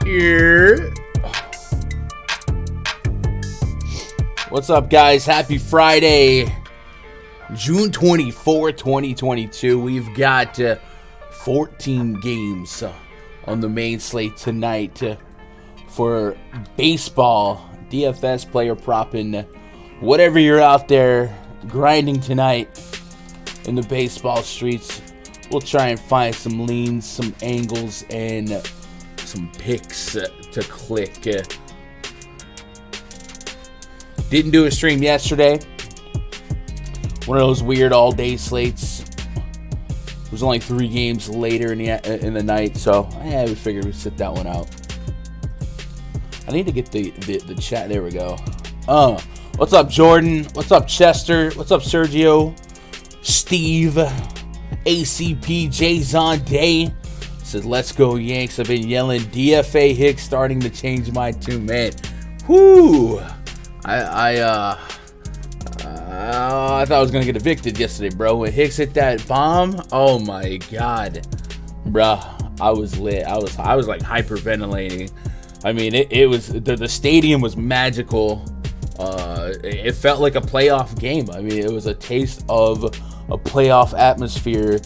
Yeah. What's up, guys? Happy Friday, June 24, 2022. We've got 14 games on the main slate tonight for baseball, DFS, player propping, whatever you're out there grinding tonight in the baseball streets. We'll try and find some leans, some angles, and some picks to click. Didn't do a stream yesterday. One of those weird all-day slates. It was only 3 games later in the night, so we figured we'd sit that one out. I need to get the chat. There we go. What's up, Jordan? What's up, Chester? What's up, Sergio? Steve? ACP Jason Day says, "Let's go Yanks." I've been yelling DFA Hicks, starting to change my tune, man. Whoo! I thought I was gonna get evicted yesterday, bro. When Hicks hit that bomb, oh my god, bruh, I was lit. I was like hyperventilating. I mean, it was the stadium was magical. It felt like a playoff game. I mean, it was a taste of a playoff atmosphere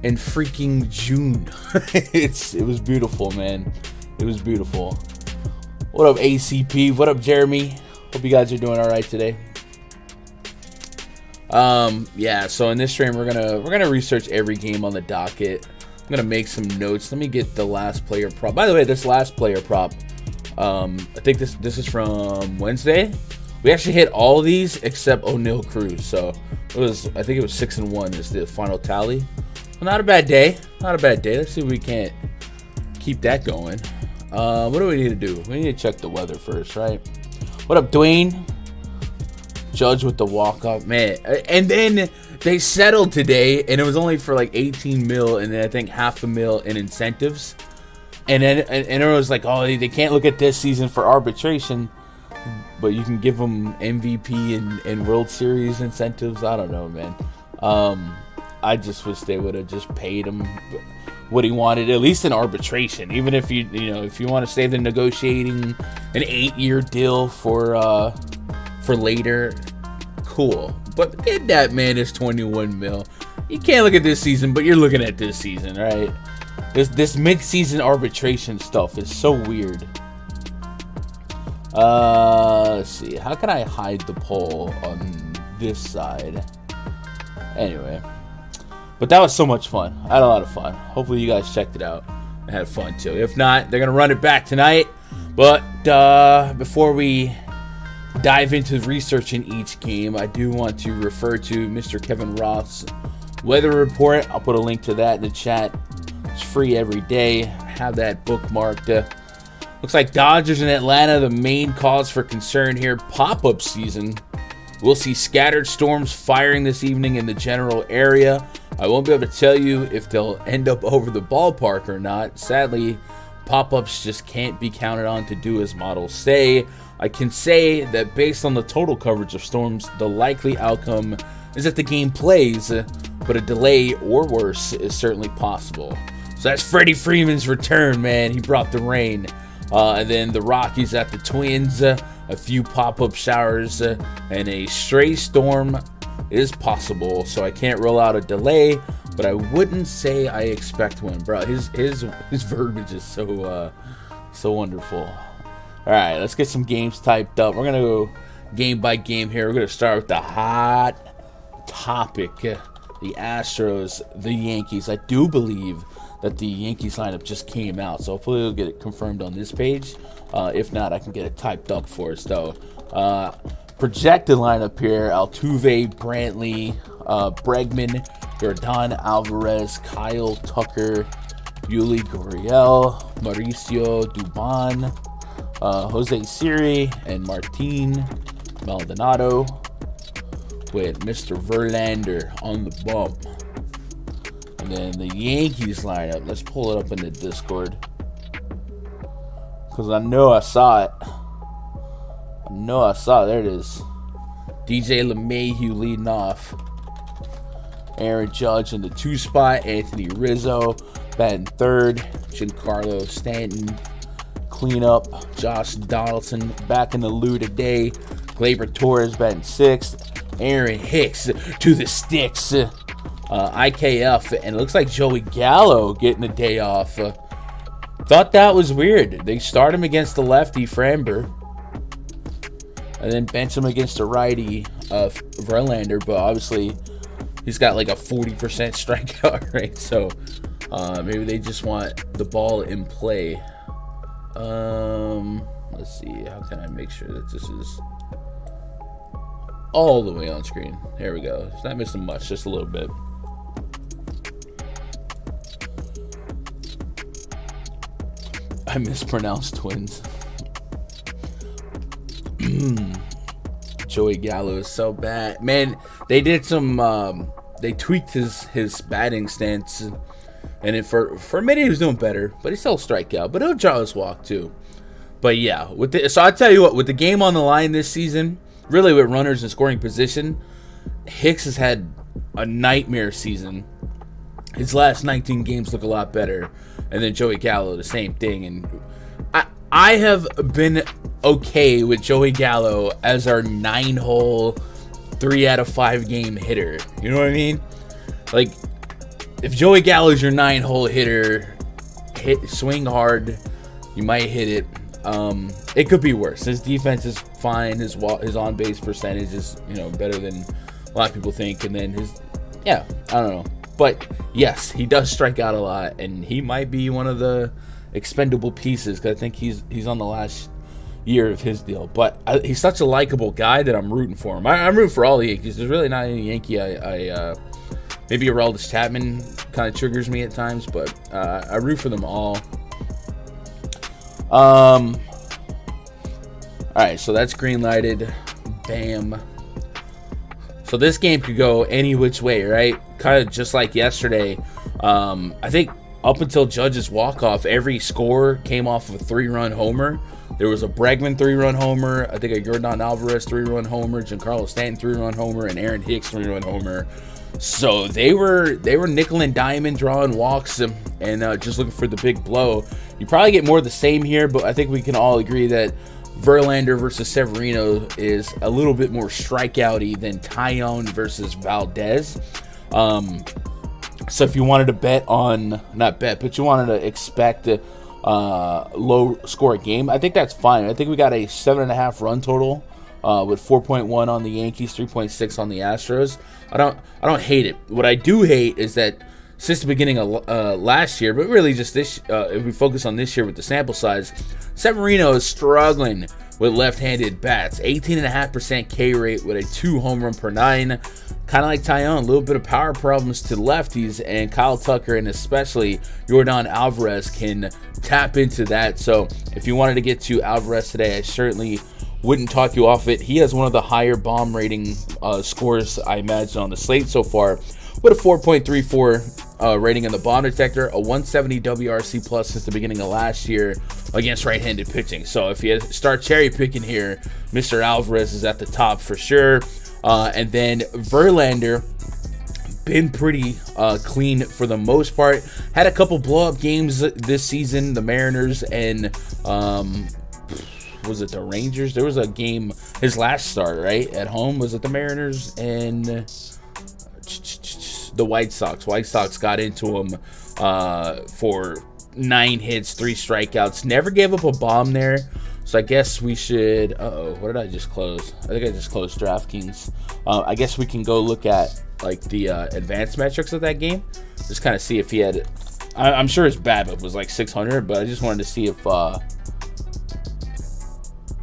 in freaking June. It was beautiful, man. It was beautiful. What up, ACP? What up, Jeremy? Hope you guys are doing all right today. Yeah. So in this stream, we're gonna research every game on the docket. I'm gonna make some notes. Let me get the last player prop. By the way, this last player prop, I think this is from Wednesday. We actually hit all of these except O'Neal Cruz. So I think it was 6-1 is the final tally. Well, not a bad day. Not a bad day. Let's see if we can't keep that going. What do we need to do? We need to check the weather first, right? What up, Dwayne? Judge with the walk-off, man. And then they settled today, and it was only for like 18 mil, and then I think $500,000 in incentives. And then it was like, oh, they can't look at this season for arbitration, but you can give them MVP and World Series incentives. I don't know, man. I just wish they would have just paid him what he wanted, at least in arbitration. Even if if you want to save the negotiating an 8-year deal for later, cool. But get that man is 21 mil. You can't look at this season, but you're looking at this season, right? This mid-season arbitration stuff is so weird. Let's see. How can I hide the poll on this side? Anyway. But that was so much fun. I had a lot of fun. Hopefully you guys checked it out and had fun too. If not, they're going to run it back tonight. But before we dive into researching each game, I do want to refer to Mr. Kevin Roth's weather report. I'll put a link to that in the chat. It's free every day. Have that bookmarked. Looks like Dodgers in Atlanta, the main cause for concern here. Pop-up season. We'll see scattered storms firing this evening in the general area. I won't be able to tell you if they'll end up over the ballpark or not. Sadly, pop-ups just can't be counted on to do as models say. I can say that based on the total coverage of storms, the likely outcome is that the game plays, but a delay or worse is certainly possible. So that's Freddie Freeman's return, man. He brought the rain. And then the Rockies at the Twins, a few pop-up showers, and a stray storm is possible. So I can't rule out a delay, but I wouldn't say I expect one, bro. His verbiage is so wonderful. All right, let's get some games typed up. We're gonna go game by game here. We're gonna start with the hot topic, the Astros, the Yankees. I do believe that the Yankees lineup just came out, so hopefully we'll get it confirmed on this page. If not, I can get it typed up for us, though. Projected lineup here: Altuve, Brantley, Bregman, Yordan Alvarez, Kyle Tucker, Yuli Gurriel, Mauricio Dubon, Jose Siri, and Martin Maldonado, with Mr. Verlander on the bump. And then the Yankees lineup. Let's pull it up in the Discord, because I know I saw it. There it is. DJ LeMahieu leading off. Aaron Judge in the 2 spot. Anthony Rizzo batting third. Giancarlo Stanton cleanup. Josh Donaldson back in the loo today. Gleyber Torres batting 6th. Aaron Hicks to the sticks. IKF, and it looks like Joey Gallo getting a day off. Thought that was weird. They start him against the lefty Framber, and then bench him against the righty Verlander, but obviously he's got like a 40% strikeout rate, so maybe they just want the ball in play. Let's see, how can I make sure that this is all the way on screen? There we go. It's not missing much, just a little bit. I mispronounced Twins. Joey Gallo is so bad, man. They did some they tweaked his batting stance, and for a minute he was doing better, but he still strike out, but he'll draw his walk too. But yeah, so I tell you what, with the game on the line this season, really with runners in scoring position, Hicks has had a nightmare season. His last 19 games look a lot better, and then Joey Gallo the same thing. And I have been okay with Joey Gallo as our 9-hole, 3 out of 5 game hitter. You know what I mean? Like, if Joey Gallo is your 9-hole hitter, swing hard, you might hit it. It could be worse. His defense is fine. His on base percentage is better than a lot of people think. And then I don't know. But yes, he does strike out a lot, and he might be one of the expendable pieces, because I think he's on the last year of his deal. But he's such a likable guy that I'm rooting for him. I'm rooting for all the Yankees. There's really not any Yankee maybe Aroldis Chapman kind of triggers me at times, but I root for them all. All right, so that's green lighted. Bam. So this game could go any which way, right? Kind of just like yesterday. I think up until Judge's walk-off, every score came off of a 3-run homer. There was a Bregman 3-run homer, I think a Yordan Alvarez 3-run homer, Giancarlo Stanton 3-run homer, and Aaron Hicks 3-run homer. So they were nickel and diamond, drawing walks and just looking for the big blow. You probably get more of the same here, but I think we can all agree that Verlander versus Severino is a little bit more strikeouty than Taillon versus Valdez. So if you wanted to but you wanted to expect a low score game, I think that's fine. I think we got a 7.5 run total with 4.1 on the Yankees, 3.6 on the Astros. I don't hate it. What I do hate is that since the beginning of last year, but really just this, if we focus on this year with the sample size, Severino is struggling with left-handed bats. 18.5% K rate with a 2 home run per 9. Kind of like Taillon, a little bit of power problems to lefties, and Kyle Tucker and especially Yordan Alvarez can tap into that. So if you wanted to get to Alvarez today, I certainly wouldn't talk you off it. He has one of the higher bomb rating scores, I imagine, on the slate so far, with a 4.34 rating in the bomb detector, a 170 WRC plus since the beginning of last year against right-handed pitching. So if you start cherry picking here, Mr. Alvarez is at the top for sure. And then Verlander, been pretty clean for the most part. Had a couple blow-up games this season, the Mariners and was it the Rangers? There was a game, his last start, right, at home. Was it the Mariners and the White Sox? White Sox got into him for 9 hits, 3 strikeouts. Never gave up a bomb there. So I guess we should... what did I just close? I think I just closed DraftKings. I guess we can go look at like the advanced metrics of that game. Just kind of see if he had... I'm sure his BABIP was like 600, but I just wanted to see if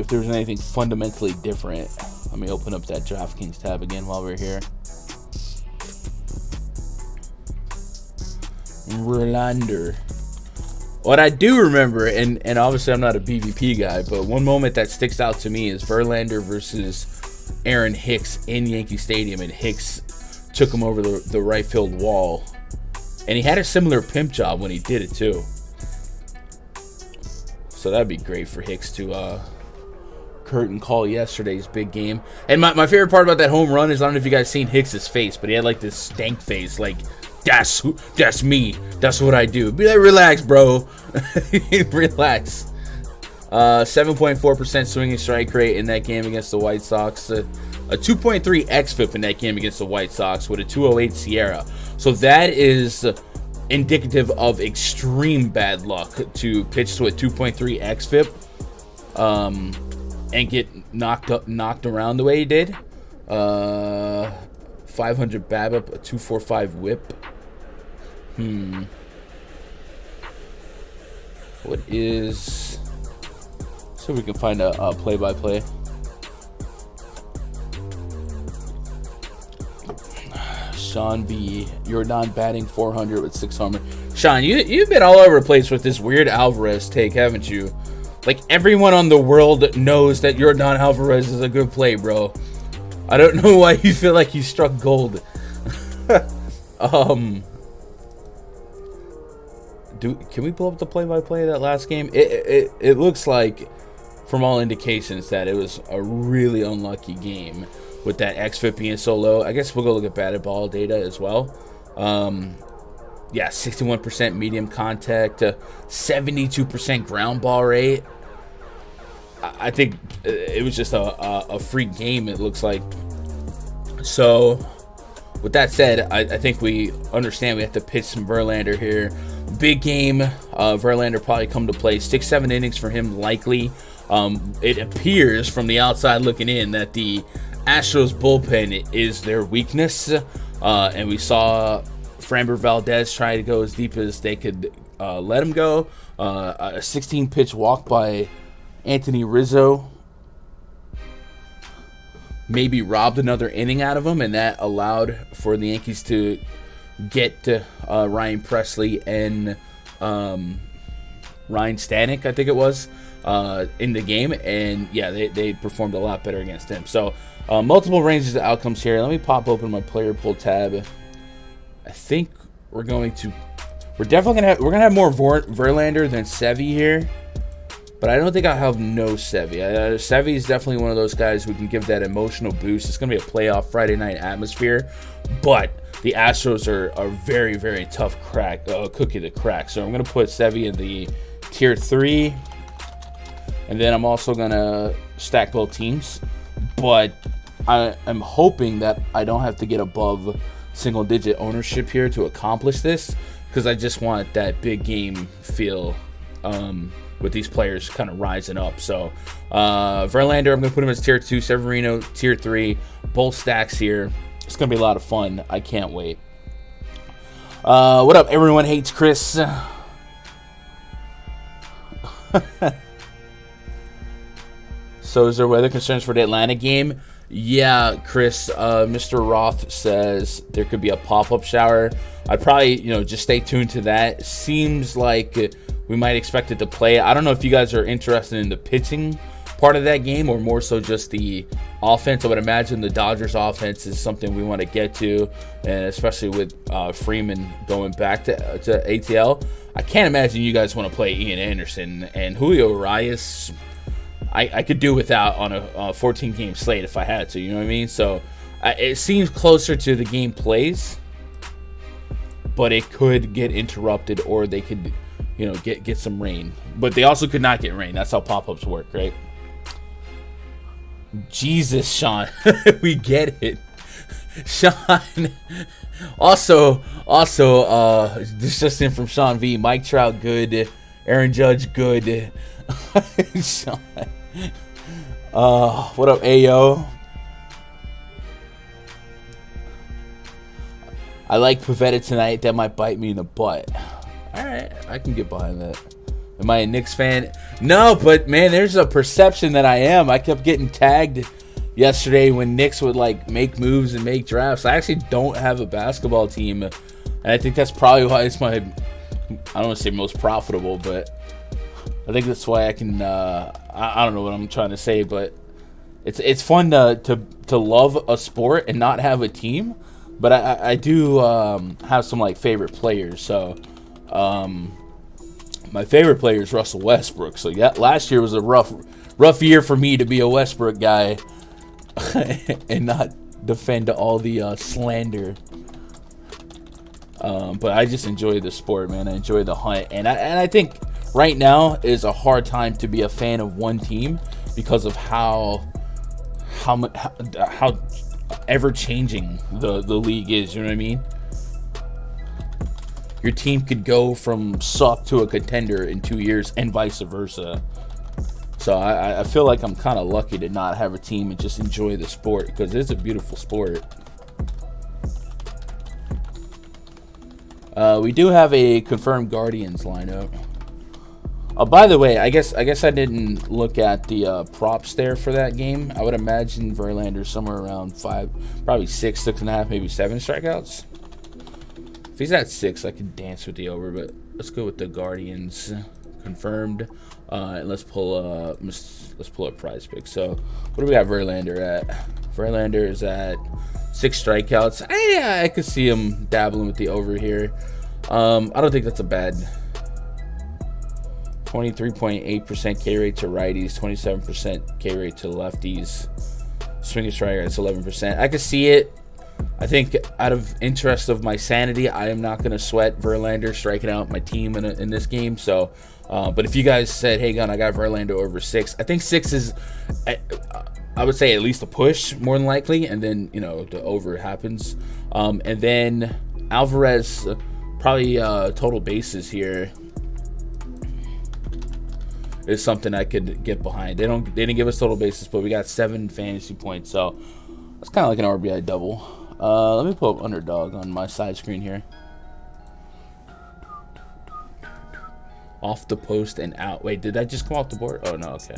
there was anything fundamentally different. Let me open up that DraftKings tab again while we're here. Verlander. What I do remember, and obviously I'm not a BVP guy, but one moment that sticks out to me is Verlander versus Aaron Hicks in Yankee Stadium, and Hicks took him over the right field wall. And he had a similar pimp job when he did it too. So that'd be great for Hicks to curtain call yesterday's big game. And my favorite part about that home run is, I don't know if you guys seen Hicks's face, but he had like this stank face, like, that's me. That's what I do. Be like, relax, bro. Relax. 7.4% swinging strike rate in that game against the White Sox. A 2.3 xFIP in that game against the White Sox with a 208 Sierra. So that is indicative of extreme bad luck to pitch to a 2.3 xFIP and get knocked around the way he did. 500 BABIP, a 245 WHIP. What is... So we can find a play-by-play. Sean B. Jordan batting 400 with 6 homers. Sean, you've been all over the place with this weird Alvarez take, haven't you? Like, everyone on the world knows that Jordan Alvarez is a good play, bro. I don't know why you feel like you struck gold. Can we pull up the play-by-play of that last game? It looks like, from all indications, that it was a really unlucky game with that xFIP being so low. I guess we'll go look at batted ball data as well. Yeah, 61% medium contact, 72% ground ball rate. I think it was just a freak game, it looks like. So, with that said, I think we understand we have to pitch some Verlander here. Big game. Verlander probably come to play. 6-7 innings for him, likely. It appears from the outside looking in that the Astros bullpen is their weakness. And we saw Framber Valdez try to go as deep as they could let him go. A 16-pitch walk by Anthony Rizzo maybe robbed another inning out of him, and that allowed for the Yankees to get Ryan Presley and Ryan Stanek, I think it was, in the game. And yeah, they performed a lot better against him. So multiple ranges of outcomes here. Let me pop open my player pool tab. I think we're definitely gonna have more Verlander than Sevy here. But I don't think I'll have no Sevy. Sevy is definitely one of those guys who can give that emotional boost. It's going to be a playoff Friday night atmosphere. But the Astros are a very, very tough cookie to crack. So I'm going to put Sevy in the tier 3. And then I'm also going to stack both teams. But I am hoping that I don't have to get above single-digit ownership here to accomplish this. Because I just want that big game feel with these players kind of rising up. So Verlander, I'm going to put him as tier 2. Severino, tier 3. Both stacks here. It's going to be a lot of fun. I can't wait. What up? Everyone hates Chris. So is there weather concerns for the Atlanta game? Yeah, Chris. Mr. Roth says there could be a pop-up shower. I'd probably, just stay tuned to that. Seems like we might expect it to play. I don't know if you guys are interested in the pitching part of that game or more so just the offense. I would imagine the Dodgers offense is something we want to get to, and especially with Freeman going back to ATL. I can't imagine you guys want to play Ian Anderson and Julio Urias. I could do without on a 14-game slate if I had to, you know what I mean? So it seems closer to the game plays, but it could get interrupted or they could, get some rain. But they also could not get rain. That's how pop-ups work, right? Jesus, Sean. We get it. Sean. Also, this just in from Sean V. Mike Trout, good. Aaron Judge, good. Sean. What up, Ayo? I like Pavetta tonight. That might bite me in the butt. Alright, I can get behind that. Am I a Knicks fan? No, but man, there's a perception that I am. I kept getting tagged yesterday when Knicks would make moves and make drafts. I actually don't have a basketball team, and I think that's probably why it's my, I don't want to say most profitable, but I think that's why I can, I don't know what I'm trying to say, but it's fun to love a sport and not have a team. But I do have some favorite players. So my favorite player is Russell Westbrook. So yeah, last year was a rough year for me to be a Westbrook guy and not defend all the slander. But I just enjoy the sport, man. I enjoy the hunt, and I think right now is a hard time to be a fan of one team because of how ever changing the league is. You know what I mean? Your team could go from suck to a contender in 2 years, and vice versa. So I feel like I'm kind of lucky to not have a team and just enjoy the sport, because it's a beautiful sport. We do have a confirmed Guardians lineup. By the way, I guess I didn't look at the props there for that game. I would imagine Verlander somewhere around 5, probably 6, 6.5, maybe 7 strikeouts. If he's at 6, I could dance with the over, but let's go with the Guardians confirmed. And let's pull up PrizePicks. So what do we got Verlander at? Verlander is at 6 strikeouts. I could see him dabbling with the over here. I don't think that's a bad. 23.8% K rate to righties, 27% K rate to lefties. Swinging strike rate's 11%. I could see it. I think out of interest of my sanity, I am not going to sweat Verlander striking out my team in this game. So, but if you guys said, hey, Gun, I got Verlander over 6, I think 6 is, I would say, at least a push, more than likely. And then, the over happens. And then Alvarez, probably total bases here is something I could get behind. They didn't give us total bases, but we got 7 fantasy points. So that's kind of like an RBI double. Let me pull up underdog on my side screen here. Off the post and out. Wait, did that just come off the board? Oh, no, okay.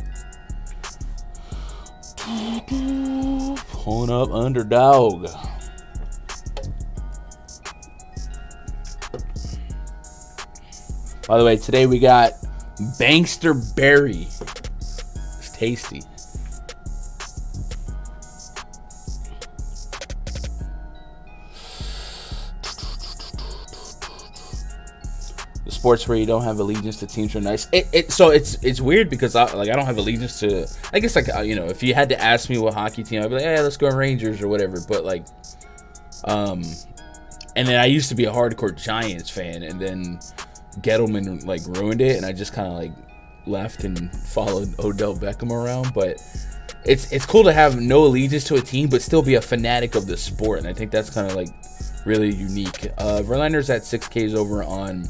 Pulling up underdog. By the way, today we got Bankster Berry. It's tasty. Sports where you don't have allegiance to teams are nice. So it's weird because I don't have allegiance to. I guess if you had to ask me what hockey team, I'd be like, let's go Rangers or whatever. But and then I used to be a hardcore Giants fan, and then Gettleman ruined it, and I just kind of left and followed Odell Beckham around. But it's cool to have no allegiance to a team, but still be a fanatic of the sport, and I think that's kind of really unique. Verlander's at 6Ks over on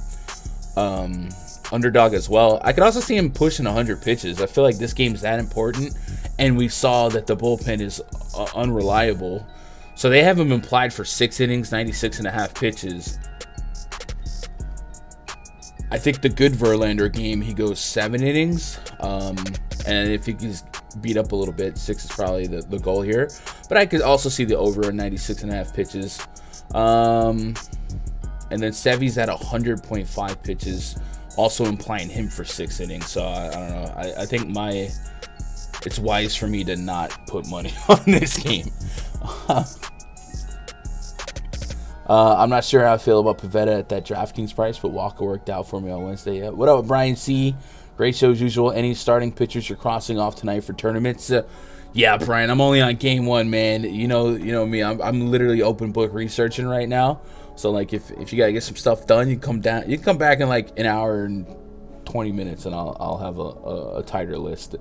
underdog as well. I could also see him pushing 100 pitches. I feel like this game's that important, and we saw that the bullpen is unreliable. So they have him implied for 6 innings, 96.5 pitches. I think the good Verlander game, he goes 7 innings. And if he's beat up a little bit, 6 is probably the goal here. But I could also see the over 96.5 pitches. And then Sevy's at 100.5 pitches, also implying him for 6 innings. So I don't know. I think it's wise for me to not put money on this game. I'm not sure how I feel about Pivetta at that DraftKings price, but Walker worked out for me on Wednesday. What up, Brian C? Great show as usual. Any starting pitchers you're crossing off tonight for tournaments? Yeah, Brian, I'm only on game 1, man. You know me. I'm literally open book researching right now. So if you gotta get some stuff done, you can come back in an hour and 20 minutes, and I'll have a tighter list.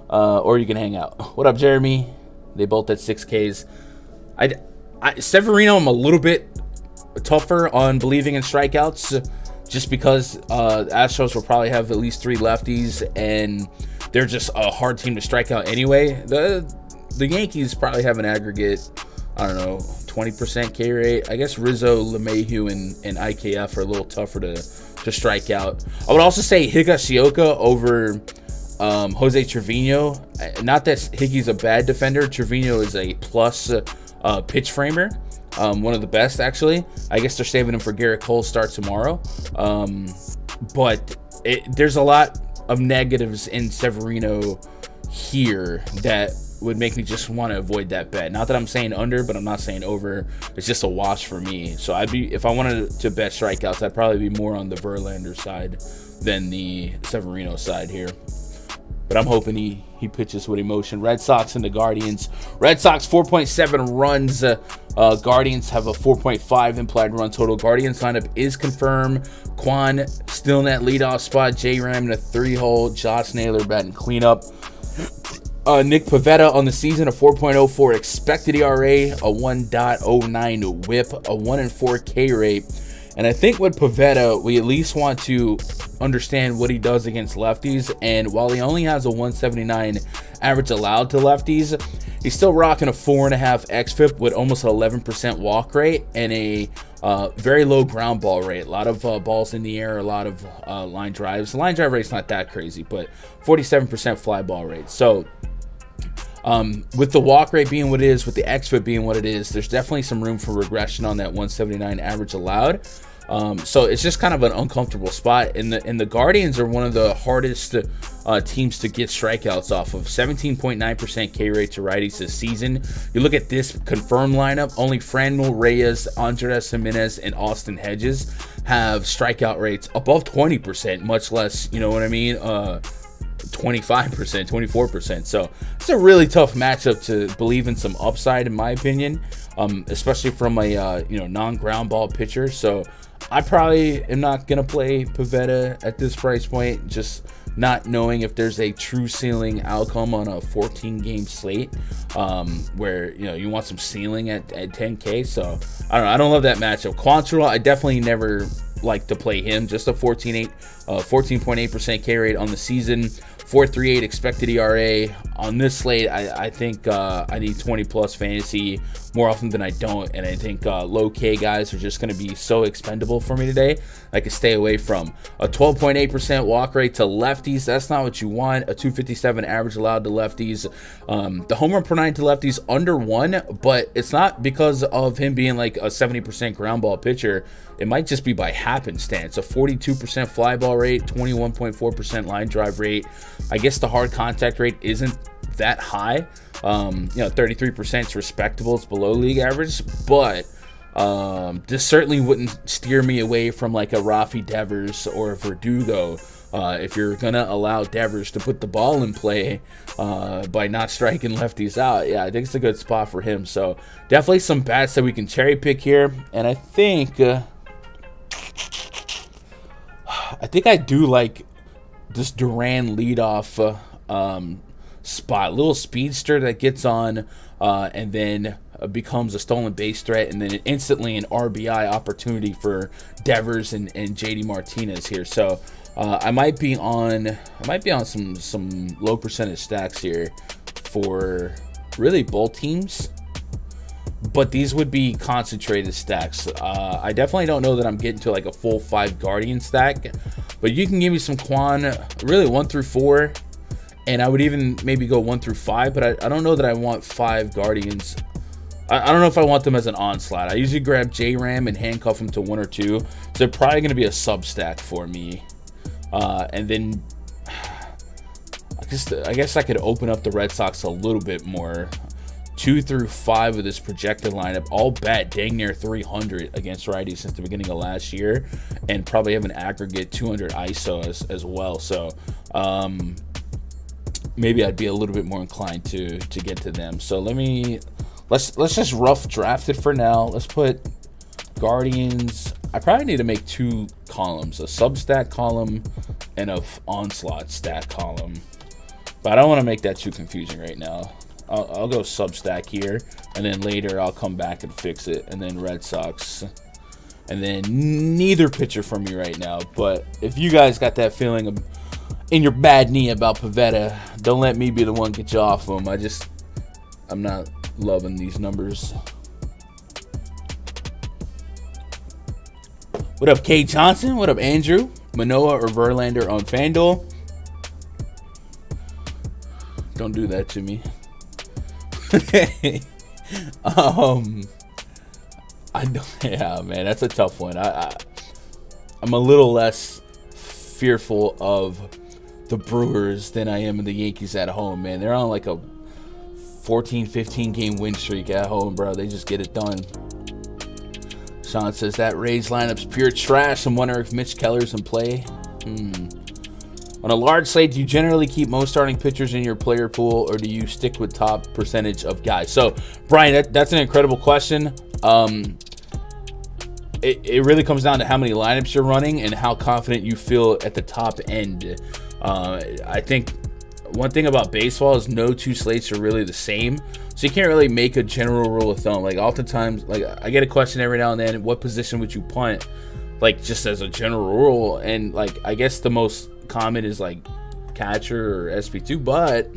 Or you can hang out. What up, Jeremy? They both at 6Ks. Severino, I'm a little bit tougher on believing in strikeouts, just because Astros will probably have at least 3 lefties, and they're just a hard team to strike out anyway. The Yankees probably have an aggregate, I don't know, 20% K rate. I guess Rizzo, LeMahieu, and IKF are a little tougher to strike out. I would also say Higashioka over Jose Trevino. Not that Higgy's a bad defender. Trevino is a plus pitch framer. One of the best, actually. I guess they're saving him for Garrett Cole's start tomorrow. But there's a lot of negatives in Severino here that would make me just want to avoid that bet. Not that I'm saying under, but I'm not saying over. It's just a wash for me. So if I wanted to bet strikeouts, I'd probably be more on the Verlander side than the Severino side here. but I'm hoping he pitches with emotion. Red Sox and the Guardians. Red Sox 4.7 runs. Guardians have a 4.5 implied run total. Guardians lineup is confirmed. Quan still in that leadoff spot. J-Ram in a 3-hole. Josh Naylor batting cleanup. Nick Pivetta on the season, a 4.04 expected ERA, a 1.09 whip, a 1-4 K rate. And I think with Pivetta, we at least want to understand what he does against lefties. And while he only has a 179 average allowed to lefties, he's still rocking a 4.5 xFIP with almost an 11% walk rate and a very low ground ball rate. A lot of balls in the air, a lot of line drives. The line drive rate's not that crazy, but 47% fly ball rate. So with the walk rate being what it is, with the xFIP being what it is, there's definitely some room for regression on that 179 average allowed. So it's just kind of an uncomfortable spot. And the Guardians are one of the hardest teams to get strikeouts off of. 17.9% K rate to righties this season. You look at this confirmed lineup, only Franmil Reyes, Andres Jimenez, and Austin Hedges have strikeout rates above 20%, much less, you know what I mean, 25%, 24%. So it's a really tough matchup to believe in some upside, in my opinion, especially from a non-ground ball pitcher. So I probably am not going to play Pivetta at this price point, just not knowing if there's a true ceiling outcome on a 14-game slate where you want some ceiling at 10K. So I don't know. I don't love that matchup. Quantrill, I definitely never like to play him. Just a 14.8% K rate on the season, 4.38 expected ERA. On this slate, I think I need 20 plus fantasy more often than I don't, and I think low K guys are just going to be so expendable for me today. I can stay away from a 12.8% walk rate to lefties. That's not what you want. A 257 average allowed to lefties. The home run per 9 to lefties under 1, but it's not because of him being like a 70% ground ball pitcher. It might just be by happenstance. A 42% fly ball rate, 21.4% line drive rate. I guess the hard contact rate isn't that high. 33% is respectable. It's below league average, but this certainly wouldn't steer me away from like a Rafi Devers or a Verdugo. If you're gonna allow Devers to put the ball in play by not striking lefties out, yeah, I think it's a good spot for him. So definitely some bats that we can cherry pick here, and I think I do like this Duran leadoff spot, little speedster that gets on and then becomes a stolen base threat, and then instantly an RBI opportunity for Devers and JD Martinez here. So I might be on some low percentage stacks here for really both teams, but these would be concentrated stacks. I definitely don't know that I'm getting to like a full 5 Guardian stack, but you can give me some Quan, really 1 through 4, and I would even maybe go 1 through 5, but I don't know that I want 5 Guardians. I don't know if I want them as an onslaught. I usually grab J-Ram and handcuff them to 1 or 2, so they're probably going to be a sub stack for me. And then I guess I could open up the Red Sox a little bit more. 2 through 5 of this projected lineup, all bat dang near 300 against righties since the beginning of last year, and probably have an aggregate 200 ISO as well. So maybe I'd be a little bit more inclined to get to them. So let's just rough draft it for now. Let's put Guardians. I probably need to make 2 columns, a sub-stack column and a onslaught stack column, but I don't want to make that too confusing right now. I'll go sub-stack here, and then later I'll come back and fix it, and then Red Sox, and then neither pitcher for me right now. But if you guys got that feeling in your bad knee about Pivetta, don't let me be the one get you off him. I'm not loving these numbers. What up, K Johnson? What up, Andrew? Manoah or Verlander on Fanduel? Don't do that to me. Yeah, man, that's a tough one. I'm a little less fearful of the Brewers than I am of the Yankees at home, man. They're on like a 14-15 game win streak at home, bro. They just get it done. Sean says that Rays lineup's pure trash. I'm wondering if Mitch Keller's in play. On a large slate, do you generally keep most starting pitchers in your player pool, or do you stick with top percentage of guys? So, Brian, that's an incredible question. It really comes down to how many lineups you're running and how confident you feel at the top end. I think one thing about baseball is no two slates are really the same. So you can't really make a general rule of thumb. Like oftentimes, like I get a question every now and then, what position would you punt? Like just as a general rule. And like, I guess the most common is like catcher or SP2, but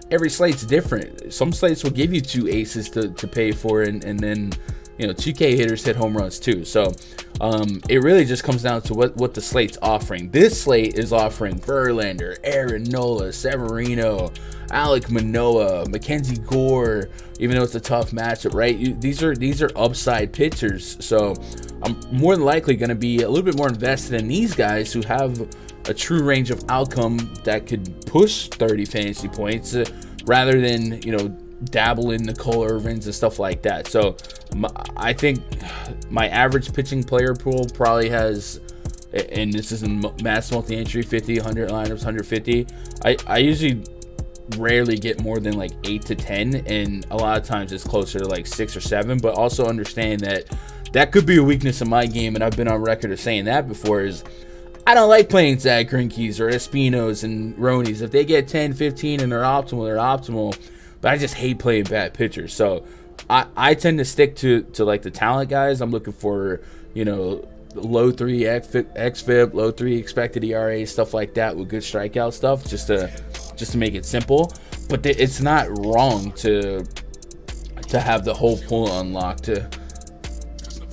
every slate's different. Some slates will give you 2 aces to pay for, and then, you know, 2K hitters hit home runs too. So it really just comes down to what the slate's offering. This slate is offering Verlander, Aaron Nola, Severino, Alek Manoah, Mackenzie Gore, even though it's a tough matchup, right? These are upside pitchers. So I'm more than likely going to be a little bit more invested in these guys who have a true range of outcome that could push 30 fantasy points rather than, you know, dabble in Nicole Irvins and stuff like that. So I think my average pitching player pool probably has, and this is in mass multi-entry, 50, 100 lineups, 150. I usually rarely get more than like 8 to 10, and a lot of times it's closer to like 6 or 7. But also understand that could be a weakness in my game, and I've been on record of saying that before, is I don't like playing Zach Greinke's or Espinos and Ronies. If they get 10, 15 and they're optimal. But I just hate playing bad pitchers. So I tend to stick to like the talent guys. I'm looking for, you know, low 3 xFIP, low 3 expected ERA, stuff like that with good strikeout stuff, just to make it simple. But it's not wrong to have the whole pool unlocked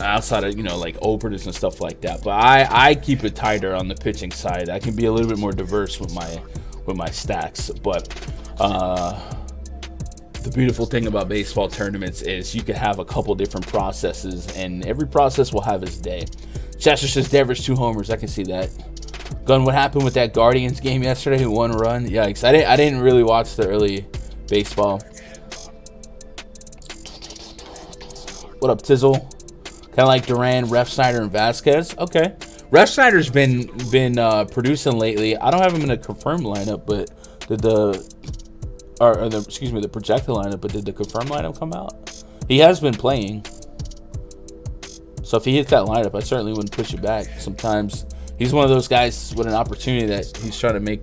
outside of, you know, like openers and stuff like that. But I keep it tighter on the pitching side. I can be a little bit more diverse with my stacks. But the beautiful thing about baseball tournaments is you can have a couple different processes, and every process will have its day. Chester says Devers 2 homers. I can see that. Gun, what happened with that Guardians game yesterday? 1 run. Yikes. I didn't really watch the early baseball. What up, Tizzle? Kind of like Duran, Refsnyder, and Vasquez. Okay. Refsnyder's been producing lately. I don't have him in a confirmed lineup, but did the projected lineup, but did the confirmed lineup come out? He has been playing. So if he hits that lineup, I certainly wouldn't push it back. Sometimes he's one of those guys with an opportunity that he's trying to make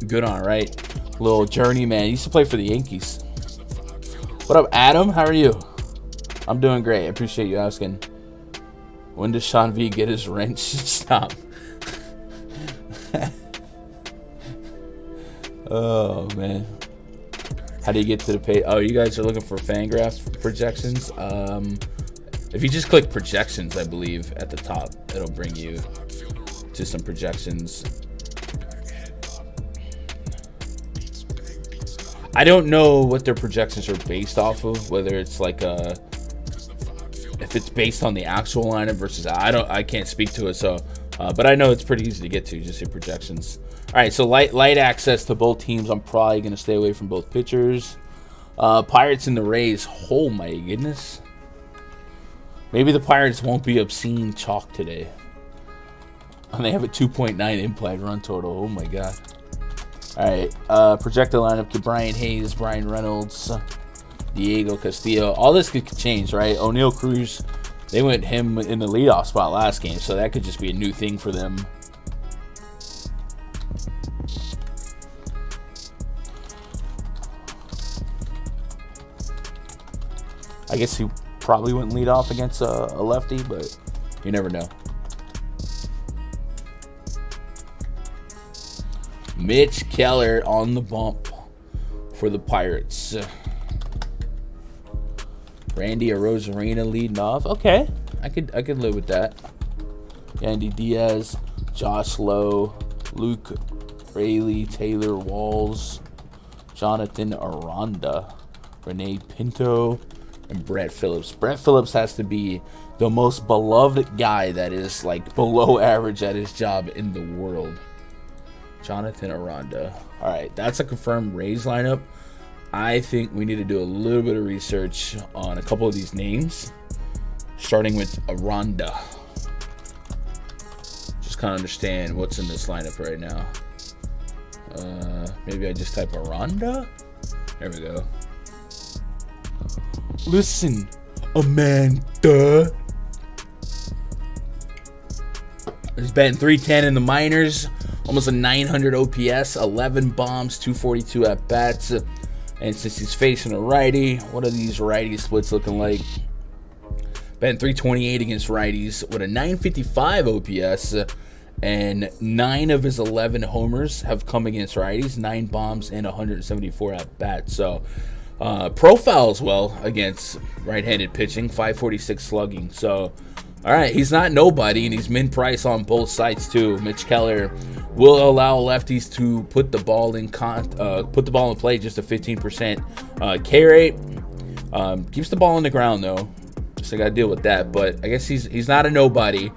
good on, right? Little journeyman. He used to play for the Yankees. What up, Adam? How are you? I'm doing great. I appreciate you asking. When does Sean V get his wrench? Stop. Oh, man. How do you get to the page? Oh, you guys are looking for Fangraphs projections? If you just click projections, I believe, at the top, it'll bring you to some projections. I don't know what their projections are based off of, whether it's like if it's based on the actual lineup versus I can't speak to it, so but I know it's pretty easy to get to. Just hit projections. All right, so light access to both teams. I'm probably going to stay away from both pitchers. Pirates and the Rays. Oh, my goodness. Maybe the Pirates won't be obscene chalk today. And they have a 2.9 implied run total. Oh, my God. All right, projected lineup to Brian Hayes, Brian Reynolds, Diego Castillo. All this could change, right? O'Neal Cruz, they went him in the leadoff spot last game, so that could just be a new thing for them. I guess he probably wouldn't lead off against a lefty, but you never know. Mitch Keller on the bump for the Pirates. Randy Arozarena leading off. Okay, I could live with that. Andy Diaz, Josh Lowe, Luke Rayleigh, Taylor Walls, Jonathan Aranda, Renee Pinto, and Brett Phillips. Brett Phillips has to be the most beloved guy that is like below average at his job in the world. Jonathan Aranda. All right, that's a confirmed Rays lineup. I think we need to do a little bit of research on a couple of these names, starting with Aranda. Just kind of understand what's in this lineup right now. Maybe I just type Aranda. There we go. Listen, Amanda. He's batting 310 in the minors, almost a 900 OPS, 11 bombs, 242 at bats. And since he's facing a righty, what are these righty splits looking like? Batting 328 against righties with a 955 OPS, and 9 of his 11 homers have come against righties, 9 bombs and 174 at bats. So profiles well against right-handed pitching, 546 slugging. So all right, he's not nobody, and he's min-price on both sides too. Mitch Keller will allow lefties to put the ball in play, just a 15% K rate. Keeps the ball on the ground though, so I got to deal with that. But I guess he's not a nobody.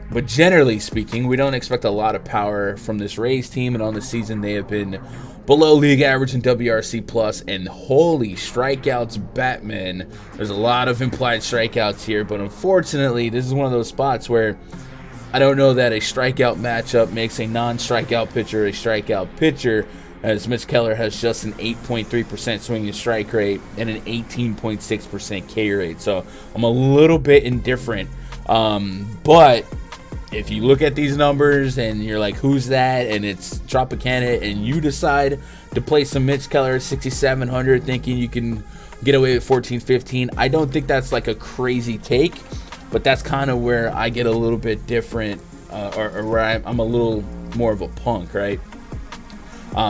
But generally speaking, we don't expect a lot of power from this Rays team, and on the season they have been below league average in WRC plus, and holy strikeouts, Batman. There's a lot of implied strikeouts here, but unfortunately, this is one of those spots where I don't know that a strikeout matchup makes a non-strikeout pitcher a strikeout pitcher, as Mitch Keller has just an 8.3% swinging strike rate and an 18.6% K rate. So I'm a little bit indifferent, but if you look at these numbers and you're like, who's that? And it's Tropicana, and you decide to play some Mitch Keller 6,700 thinking you can get away with 14, 15. I don't think that's like a crazy take, but that's kind of where I get a little bit different, or where I'm a little more of a punk, right?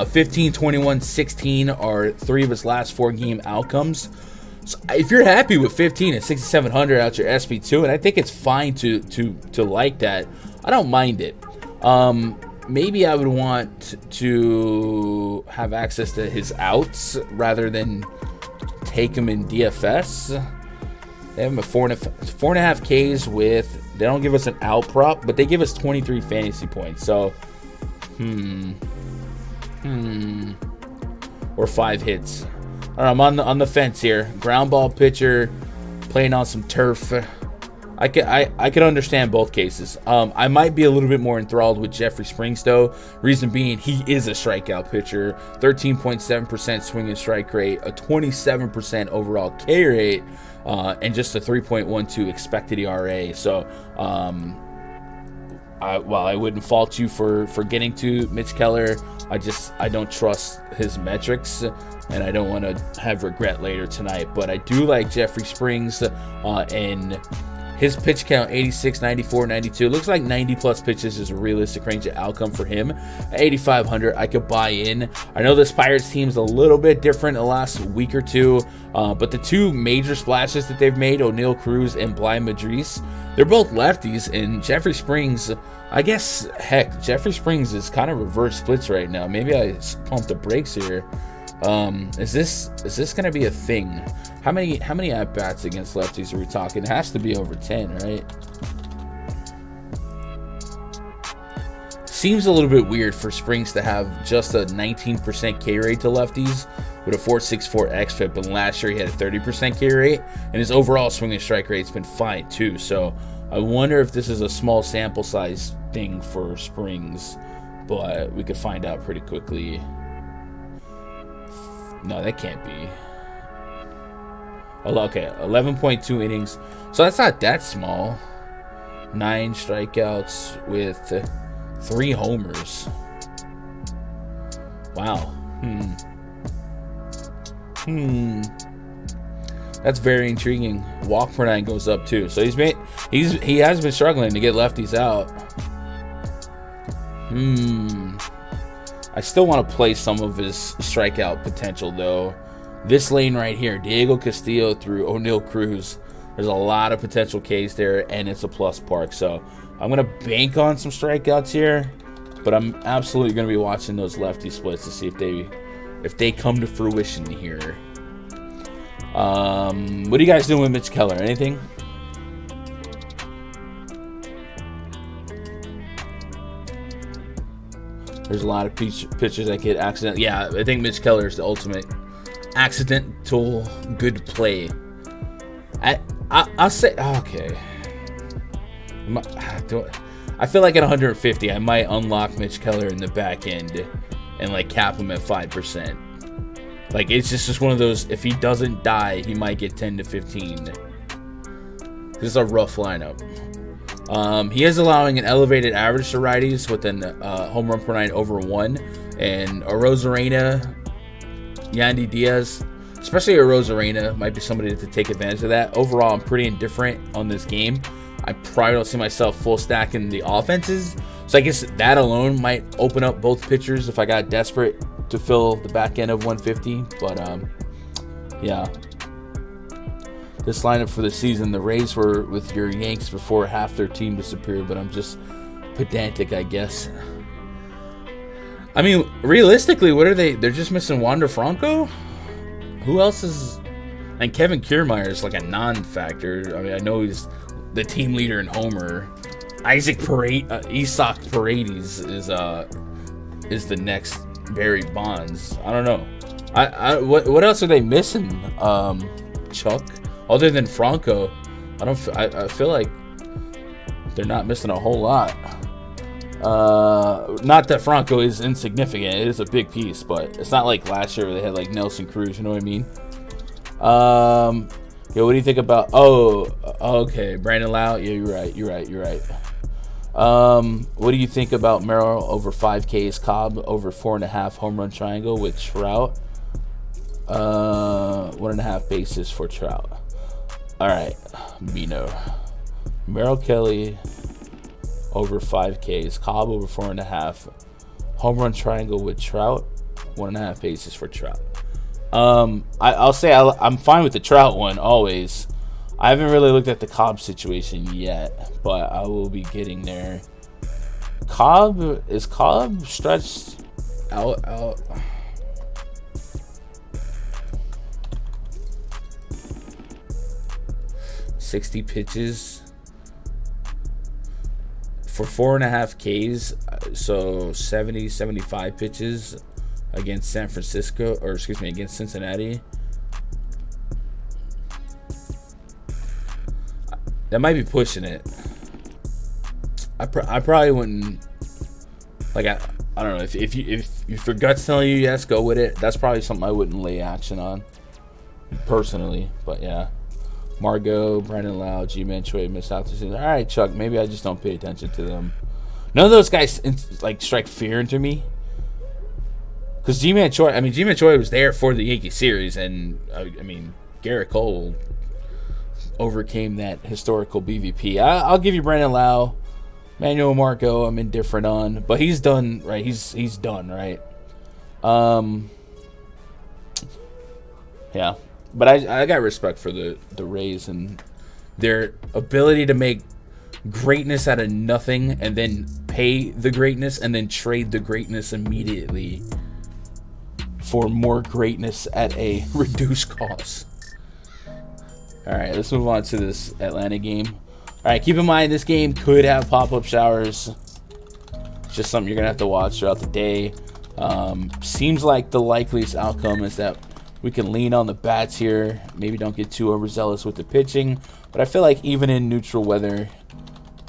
15, 21, 16 are 3 of his last 4 game outcomes. So if you're happy with 15 and 6,700 out your SP2, and I think it's fine to like that, I don't mind it. Maybe I would want to have access to his outs rather than take him in DFS. They have him at 4.5 Ks with, they don't give us an out prop, but they give us 23 fantasy points. So, or 5 hits. All right, I'm on the fence here. Ground ball pitcher, playing on some turf. I could understand both cases. I might be a little bit more enthralled with Jeffrey Springs though. Reason being, he is a strikeout pitcher. 13.7% swinging strike rate, a 27% overall K rate, and just a 3.12 expected ERA. So, while I wouldn't fault you for getting to Mitch Keller, I don't trust his metrics, and I don't want to have regret later tonight. But I do like Jeffrey Springs, and his pitch count, 86, 94, 92. Looks like 90-plus pitches is a realistic range of outcome for him. At 8,500, I could buy in. I know this Pirates team's a little bit different the last week or two, but the 2 major splashes that they've made, O'Neal Cruz and Bly Madris, they're both lefties, and Jeffrey Springs, I guess, heck, Jeffrey Springs is kind of reverse splits right now. Maybe I pumped the brakes here. Is this gonna be a thing? How many at bats against lefties are we talking? It has to be over 10, right? Seems a little bit weird for Springs to have just a 19% K rate to lefties with a 4.64 xFIP, but last year he had a 30% K rate, and his overall swinging strike rate's been fine too. So I wonder if this is a small sample size thing for Springs, but we could find out pretty quickly. No, that can't be. Oh, okay, 11.2 innings. So that's not that small. 9 strikeouts with 3 homers. Wow. That's very intriguing. Walk per 9 goes up too. So he has been struggling to get lefties out. I still want to play some of his strikeout potential though. This lane right here, Diego Castillo through O'Neal Cruz, there's a lot of potential Ks there, and it's a plus park. So I'm going to bank on some strikeouts here, but I'm absolutely going to be watching those lefty splits to see if they come to fruition here. What are you guys doing with Mitch Keller? Anything? There's a lot of pitchers that get accident. Yeah, I think Mitch Keller is the ultimate accidental good play. I'll say okay. I feel like at 150, I might unlock Mitch Keller in the back end and like cap him at 5%. Like, it's just one of those, if he doesn't die, he might get 10 to 15. This is a rough lineup. He is allowing an elevated average to righties with an home run per nine over 1. And Arozarena, Yandy Diaz, especially Arozarena, might be somebody to take advantage of that. Overall, I'm pretty indifferent on this game. I probably don't see myself full stacking the offenses. So I guess that alone might open up both pitchers if I got desperate to fill the back end of 150. But, yeah. This lineup for the season, the Rays were with your Yanks before half their team disappeared, but I'm just pedantic, I guess. I mean, realistically, what are they? They're just missing Wander Franco? Who else is... And Kevin Kiermaier is like a non-factor. I mean, I know he's the team leader in homer. Isak Paredes is the next Barry Bonds. I don't know. What else are they missing, Chuck? Other than Franco, I feel like they're not missing a whole lot. Not that Franco is insignificant; it is a big piece, but it's not like last year where they had like Nelson Cruz. You know what I mean? Yeah. What do you think about? Oh, okay, Brandon Lau. Yeah, you're right. What do you think about Merrill over 5Ks, Cobb over 4.5 home run triangle with Trout? 1.5 bases for Trout. All right, Bino. Merrill Kelly over 5Ks, Cobb over 4.5, home run triangle with Trout, 1.5 bases for Trout. I'll say I'm fine with the Trout one always. I haven't really looked at the Cobb situation yet, but I will be getting there. Is Cobb stretched out? 60 pitches for 4.5 Ks, so 75 pitches against against Cincinnati. That might be pushing it. I probably wouldn't. Like, I don't know, if your gut's telling you yes, go with it. That's probably something I wouldn't lay action on personally, but yeah. Margot, Brandon Lau, G-Man Choi missed out this season. All right, Chuck, maybe I just don't pay attention to them. None of those guys like strike fear into me. Because G-Man Choi was there for the Yankee series, and I mean, Garrett Cole overcame that historical BVP. I'll give you Brandon Lau. Manuel Marco, I'm indifferent on, but he's done, right? He's done, right? Yeah. But I got respect for the Rays and their ability to make greatness out of nothing and then pay the greatness and then trade the greatness immediately for more greatness at a reduced cost. All right, let's move on to this Atlanta game. All right, keep in mind this game could have pop-up showers. It's just something you're going to have to watch throughout the day. Seems like the likeliest outcome is that we can lean on the bats here. Maybe don't get too overzealous with the pitching. But I feel like even in neutral weather,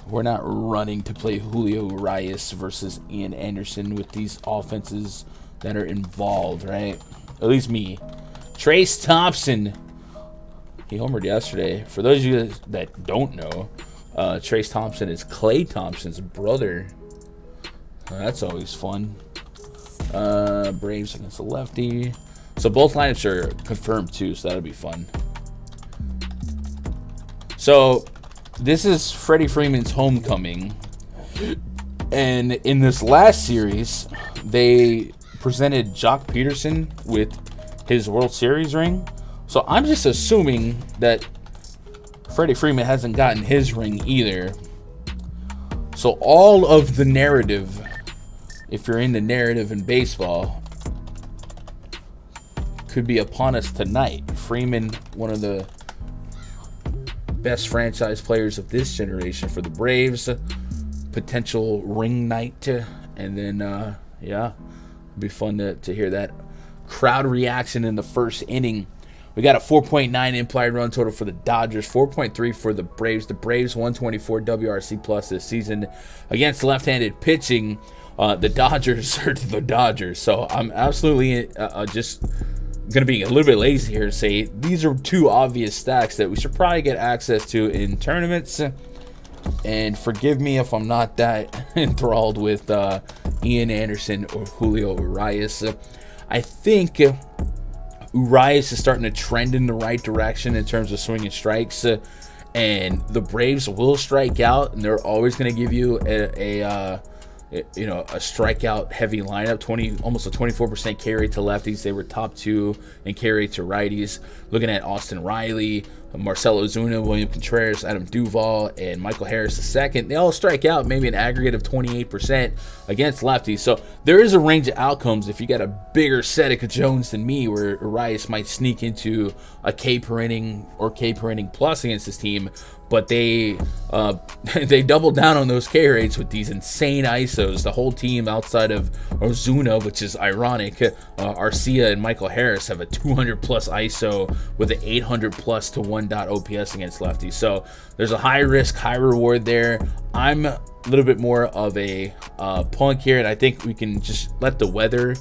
we're not running to play Julio Urias versus Ian Anderson with these offenses that are involved, right? At least me. Trace Thompson. He homered yesterday. For those of you that don't know, Trace Thompson is Klay Thompson's brother. That's always fun. Braves against the lefty. So both lineups are confirmed too, so that'll be fun. So this is Freddie Freeman's homecoming. And in this last series, they presented Jock Peterson with his World Series ring. So I'm just assuming that Freddie Freeman hasn't gotten his ring either. So all of the narrative, if you're into narrative in baseball, could be upon us tonight. Freeman, one of the best franchise players of this generation for the Braves. Potential ring night. And then, yeah, it'd be fun to hear that crowd reaction in the first inning. We got a 4.9 implied run total for the Dodgers, 4.3 for the Braves. The Braves 124 WRC plus this season against left-handed pitching. The Dodgers are the Dodgers. So I'm absolutely just going to be a little bit lazy here to say these are two obvious stacks that we should probably get access to in tournaments. And forgive me if I'm not that enthralled with Ian Anderson or Julio Urias. I think Urias is starting to trend in the right direction in terms of swinging strikes. And the Braves will strike out, and they're always going to give you a strikeout heavy lineup, almost a 24% K rate to lefties. They were top 2 in K rate to righties. Looking at Austin Riley, Marcell Ozuna, William Contreras, Adam Duvall, and Michael Harris II. They all strike out maybe an aggregate of 28% against lefties. So there is a range of outcomes if you got a bigger set of Jones than me, where Urias might sneak into a K per inning or K per inning plus against this team. But they doubled down on those K rates with these insane ISOs. The whole team outside of Ozuna, which is ironic, Arcia and Michael Harris have a 200 plus ISO with an 800 plus to 1 OPS against lefties. So there's a high risk, high reward there. I'm a little bit more of a punk here, and I think we can just let the weather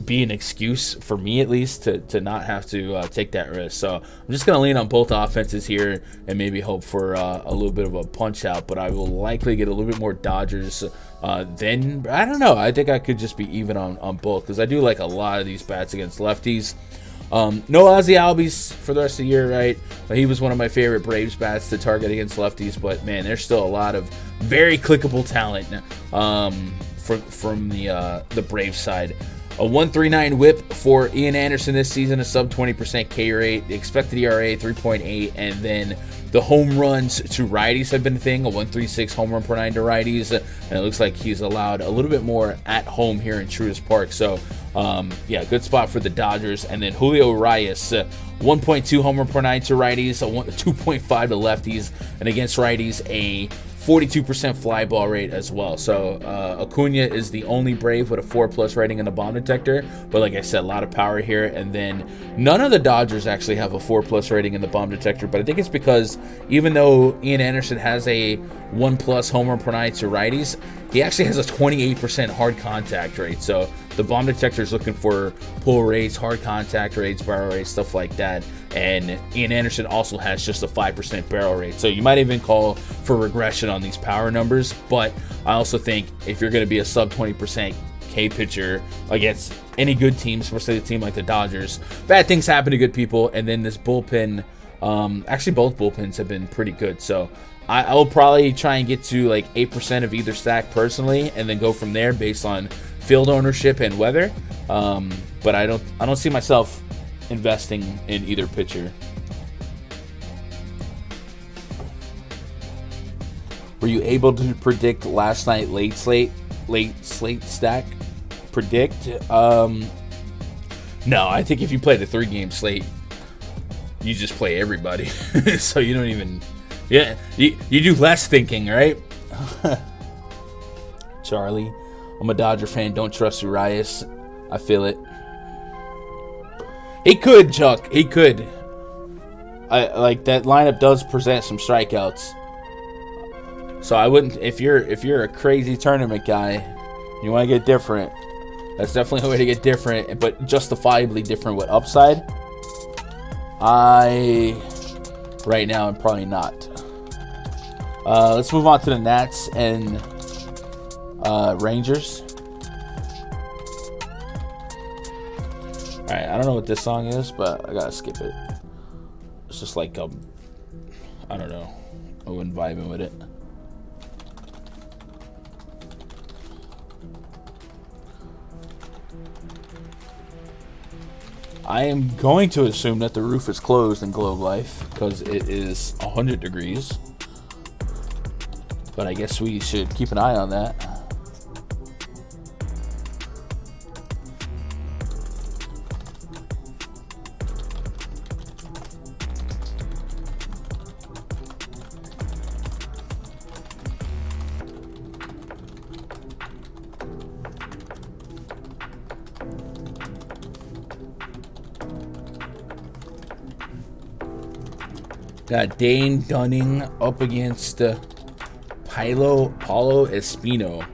be an excuse for me, at least, to not have to take that risk. So I'm just going to lean on both offenses here and maybe hope for a little bit of a punch out, but I will likely get a little bit more Dodgers than, I don't know, I think I could just be even on both, because I do like a lot of these bats against lefties. No Ozzy Albies for the rest of the year, right? He was one of my favorite Braves bats to target against lefties, but man, there's still a lot of very clickable talent from the Braves side. A 1.39 whip for Ian Anderson this season, a sub 20% K rate, the expected ERA 3.8, and then the home runs to righties have been a thing, a 1.36 home run per 9 to righties, and it looks like he's allowed a little bit more at home here in Truist Park. So, yeah, good spot for the Dodgers. And then Julio Urias, 1.2 home run per 9 to righties, a 2.5 to lefties, and against righties, a 42% fly ball rate as well. So Acuna is the only Brave with a 4+ rating in the bomb detector, but like I said, a lot of power here. And then none of the Dodgers actually have a 4+ rating in the bomb detector, but I think it's because even though Ian Anderson has a 1+ home run per 9 to righties, he actually has a 28% hard contact rate. So the bomb detector is looking for pull rates, hard contact rates, barrel rates, stuff like that. And Ian Anderson also has just a 5% barrel rate. So you might even call for regression on these power numbers. But I also think if you're going to be a sub 20% K pitcher against any good team, especially a team like the Dodgers, bad things happen to good people. And then this bullpen, actually both bullpens have been pretty good. So I will probably try and get to like 8% of either stack personally, and then go from there based on field ownership and weather. But I don't see myself investing in either pitcher. Were you able to predict last night late slate stack? Predict? No, I think if you play the 3-game slate, you just play everybody. So you don't even, yeah, you do less thinking, right? Charlie, I'm a Dodger fan. Don't trust Urias. I feel it. He could, Chuck. He could. I like that lineup does present some strikeouts. So I wouldn't, if you're a crazy tournament guy, you want to get different. That's definitely a way to get different, but justifiably different with upside. Right now I'm probably not. Let's move on to the Nats and Rangers. Alright, I don't know what this song is, but I gotta skip it. It's just like, I don't know. I wasn't vibing with it. I am going to assume that the roof is closed in Globe Life because it is 100 degrees. But I guess we should keep an eye on that. Got Dane Dunning up against Paulo Espino.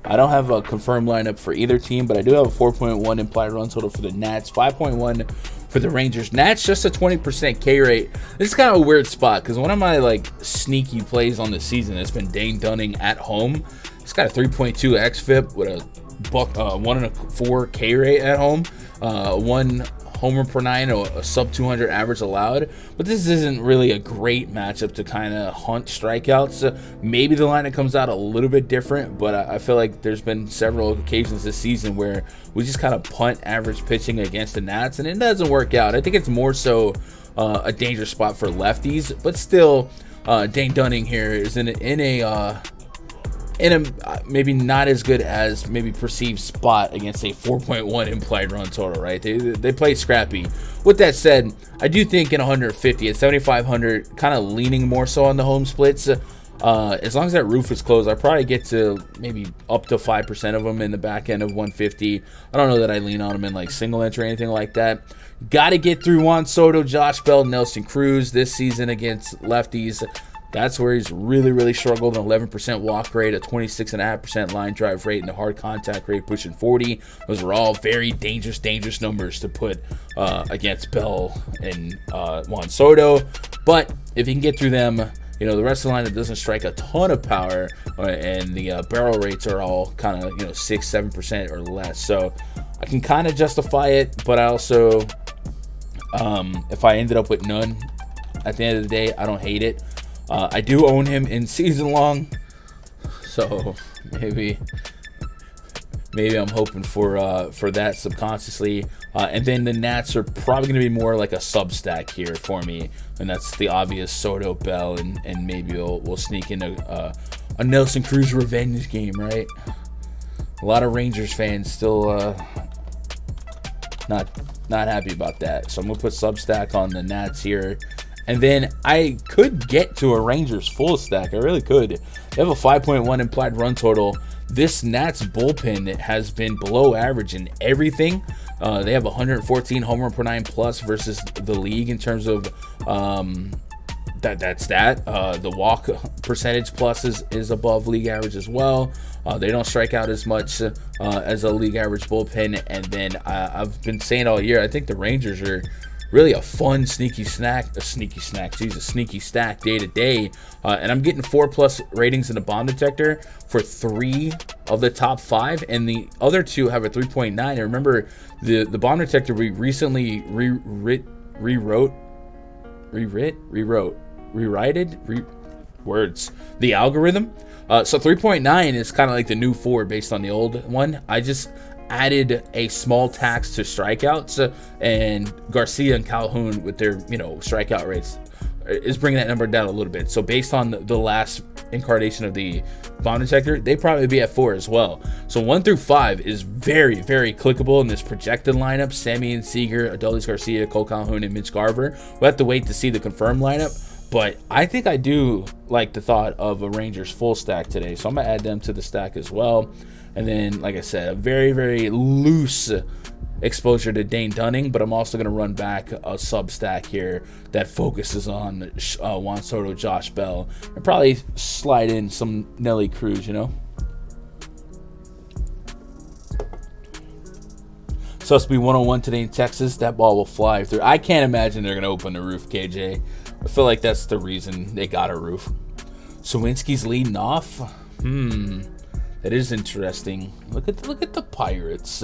I don't have a confirmed lineup for either team, but I do have a 4.1 implied run total for the Nats, 5.1 for the Rangers. Nats just a 20% K rate. This is kind of a weird spot because one of my like sneaky plays on the season has been Dane Dunning at home. He's got a 3.2 xFIP with a 1.4 K rate at home, 1 homer per 9, or a sub 200 average allowed. But this isn't really a great matchup to kind of hunt strikeouts. Maybe the lineup comes out a little bit different, but I feel like there's been several occasions this season where we just kind of punt average pitching against the Nats, and it doesn't work out. I think it's more so a dangerous spot for lefties, but still, Dane Dunning here is in a maybe not as good as maybe perceived spot against a 4.1 implied run total, right? They play scrappy. With that said, I do think in 150 at 7,500, kind of leaning more so on the home splits. As long as that roof is closed, I probably get to maybe up to 5% of them in the back end of 150. I don't know that I lean on them in like single entry or anything like that. Got to get through Juan Soto, Josh Bell, Nelson Cruz this season against lefties. That's where he's really struggled. An 11% walk rate, a 26.5% line drive rate, and a hard contact rate pushing 40. Those are all very dangerous numbers to put against Bell and Juan Soto. But if you can get through them, you know, the rest of the lineup doesn't strike a ton of power, and the barrel rates are all kind of, 6-7% or less. So I can kind of justify it, but I also, if I ended up with none at the end of the day, I don't hate it. I do own him in season long, so maybe I'm hoping for that subconsciously. And then the Nats are probably going to be more like a sub stack here for me, and that's the obvious Soto, Bell, and maybe we'll sneak in a Nelson Cruz revenge game, right? A lot of Rangers fans still not happy about that, so I'm gonna put sub stack on the Nats here. And then I could get to a Rangers full stack. I really could. They have a 5.1 implied run total. This Nats bullpen has been below average in everything. They have 114 homer per 9 plus versus the league in terms of that's that. The walk percentage plus is above league average as well. They don't strike out as much as a league average bullpen. And then I've been saying all year, I think the Rangers are really a fun sneaky stack day to day, and I'm getting 4+ ratings in the bomb detector for 3 of the top 5, and the other 2 have a 3.9. And remember, the bomb detector we recently rewrote the algorithm. So 3.9 is kind of like the new 4 based on the old one. I just added a small tax to strikeouts, and Garcia and Calhoun with their strikeout rates is bringing that number down a little bit. So based on the last incarnation of the bomb detector, they probably be at 4 as well. So 1 through 5 is very clickable in this projected lineup. Semien, Seager, Adolis Garcia, Cole Calhoun, and Mitch Garver. We'll have to wait to see the confirmed lineup, but I think I do like the thought of a Rangers full stack today, so I'm gonna add them to the stack as well. And then, like I said, a very loose exposure to Dane Dunning, but I'm also going to run back a sub stack here that focuses on Juan Soto, Josh Bell, and probably slide in some Nelly Cruz, Supposed to be 101 today in Texas. That ball will fly through. I can't imagine they're going to open the roof, KJ. I feel like that's the reason they got a roof. Sawinski's leading off. That is interesting. Look at the Pirates.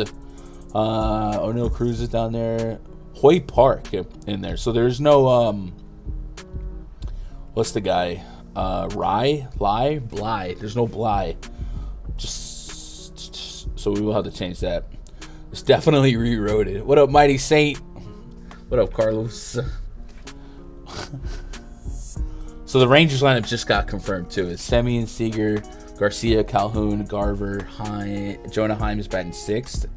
O'Neal Cruz is down there. Hoy Park in there. So there's no what's the guy? Bly. There's no Bly. Just so we will have to change that. It's definitely rewrote it. What up, Mighty Saint? What up, Carlos? So the Rangers lineup just got confirmed too. It's Semien, Seager, Garcia, Calhoun, Garver, Jonah Heim is batting 6th.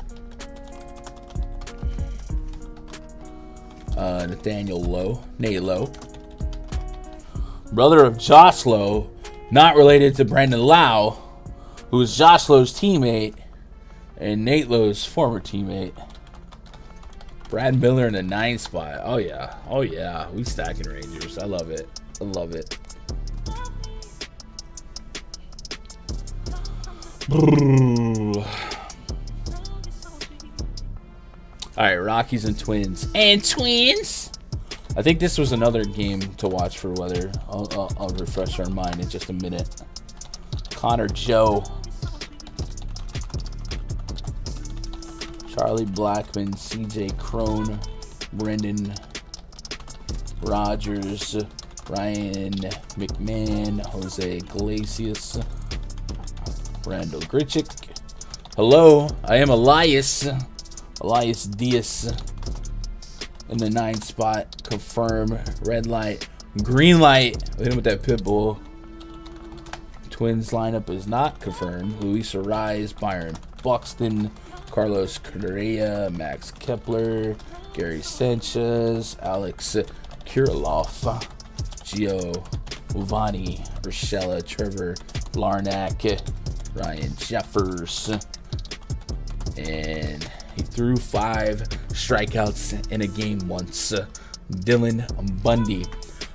Nate Lowe. Brother of Josh Lowe, not related to Brandon Lau, who is Josh Lowe's teammate and Nate Lowe's former teammate. Brad Miller in the 9th spot. Oh yeah. We stacking Rangers. I love it. I love it. All right, Rockies and Twins. And Twins! I think this was another game to watch for weather. I'll refresh our mind in just a minute. Connor Joe. Charlie Blackmon, CJ Crone, Brendan Rogers, Ryan McMahon, Jose Iglesias, Randall Grichuk. Hello, I am Elias Diaz in the 9 spot. Confirm. Red light, green light. Hit him with that pit bull. Twins lineup is not confirmed. Luis Ariz, Byron Buxton, Carlos Correa, Max Kepler, Gary Sanchez, Alex Kirilloff, Gio Uvani, Rochella, Trevor Larnack, Ryan Jeffers, and he threw 5 strikeouts in a game once. Dylan Bundy.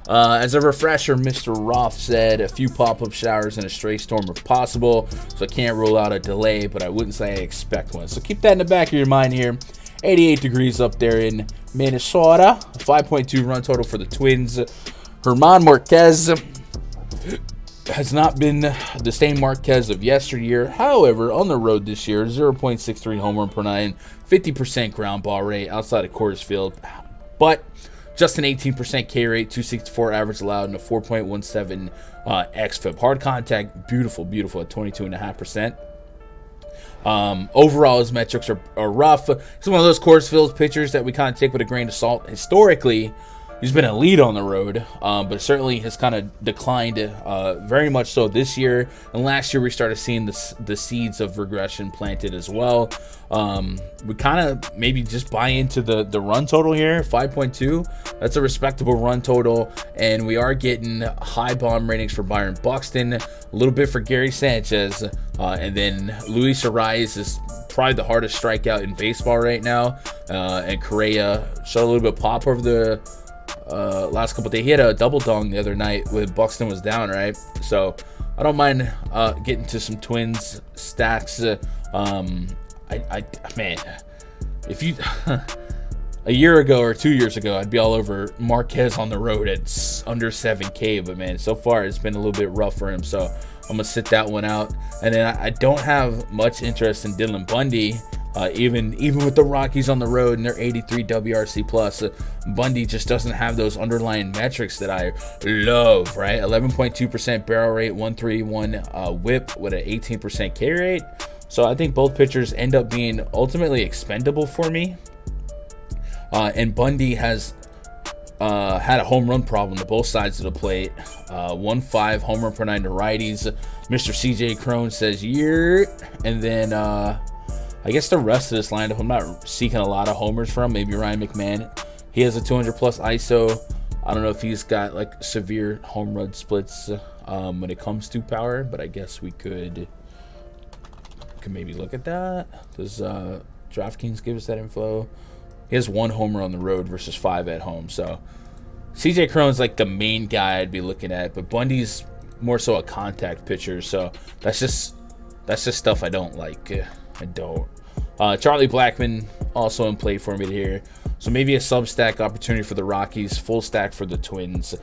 As a refresher, Mr. Roth said a few pop-up showers and a stray storm if possible, so I can't rule out a delay, but I wouldn't say I expect one. So keep that in the back of your mind here. 88 degrees up there in Minnesota. 5.2 run total for the Twins. German Marquez has not been the same Marquez of yesteryear. However, on the road this year, 0.63 home run per 9, 50% ground ball rate outside of Coors Field, but just an 18% K rate, 264 average allowed, and a 4.17 xFIP. Hard contact, beautiful at 22.5%. Overall, his metrics are rough. He's one of those Coors Field pitchers that we kind of take with a grain of salt. Historically, he's been elite on the road, but certainly has kind of declined very much so this year. And last year, we started seeing the seeds of regression planted as well. We kind of maybe just buy into the run total here, 5.2. That's a respectable run total, and we are getting high bomb ratings for Byron Buxton, a little bit for Gary Sanchez, and then Luis Ariz is probably the hardest strikeout in baseball right now, and Correa showed a little bit of pop over the last couple of days. He had a double dong the other night when Buxton was down, right? So I don't mind getting to some Twins stacks. Man, if you a year ago or 2 years ago, I'd be all over Marquez on the road at under 7K, but man, so far it's been a little bit rough for him, so I'm gonna sit that one out. And then I don't have much interest in Dylan Bundy, even with the Rockies on the road and their 83 WRC plus. Bundy just doesn't have those underlying metrics that I love, right? 11.2% barrel rate, 131 whip with an 18% K rate. So I think both pitchers end up being ultimately expendable for me. And Bundy has had a home run problem to both sides of the plate. 1.5 home run per 9 to righties. Mr. CJ Crone says year. And then I guess the rest of this lineup, I'm not seeking a lot of homers from. Maybe Ryan McMahon. He has a 200 plus ISO. I don't know if he's got like severe home run splits when it comes to power, but I guess we could maybe look at that. Does DraftKings give us that info? He has 1 homer on the road versus 5 at home. So CJ Crone's like the main guy I'd be looking at, but Bundy's more so a contact pitcher. So that's just stuff I don't like. I don't. Charlie Blackmon also in play for me here. So maybe a sub-stack opportunity for the Rockies, full stack for the Twins.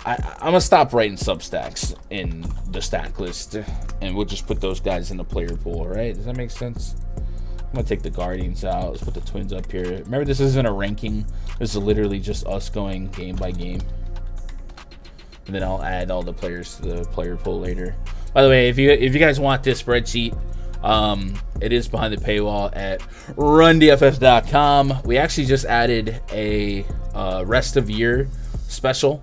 I'm going to stop writing sub-stacks in the stack list, and we'll just put those guys in the player pool, all right? Does that make sense? I'm going to take the Guardians out. Let's put the Twins up here. Remember, this isn't a ranking. This is literally just us going game by game. And then I'll add all the players to the player pool later. By the way, if you guys want this spreadsheet, it is behind the paywall at rundfs.com. We actually just added a rest of year special.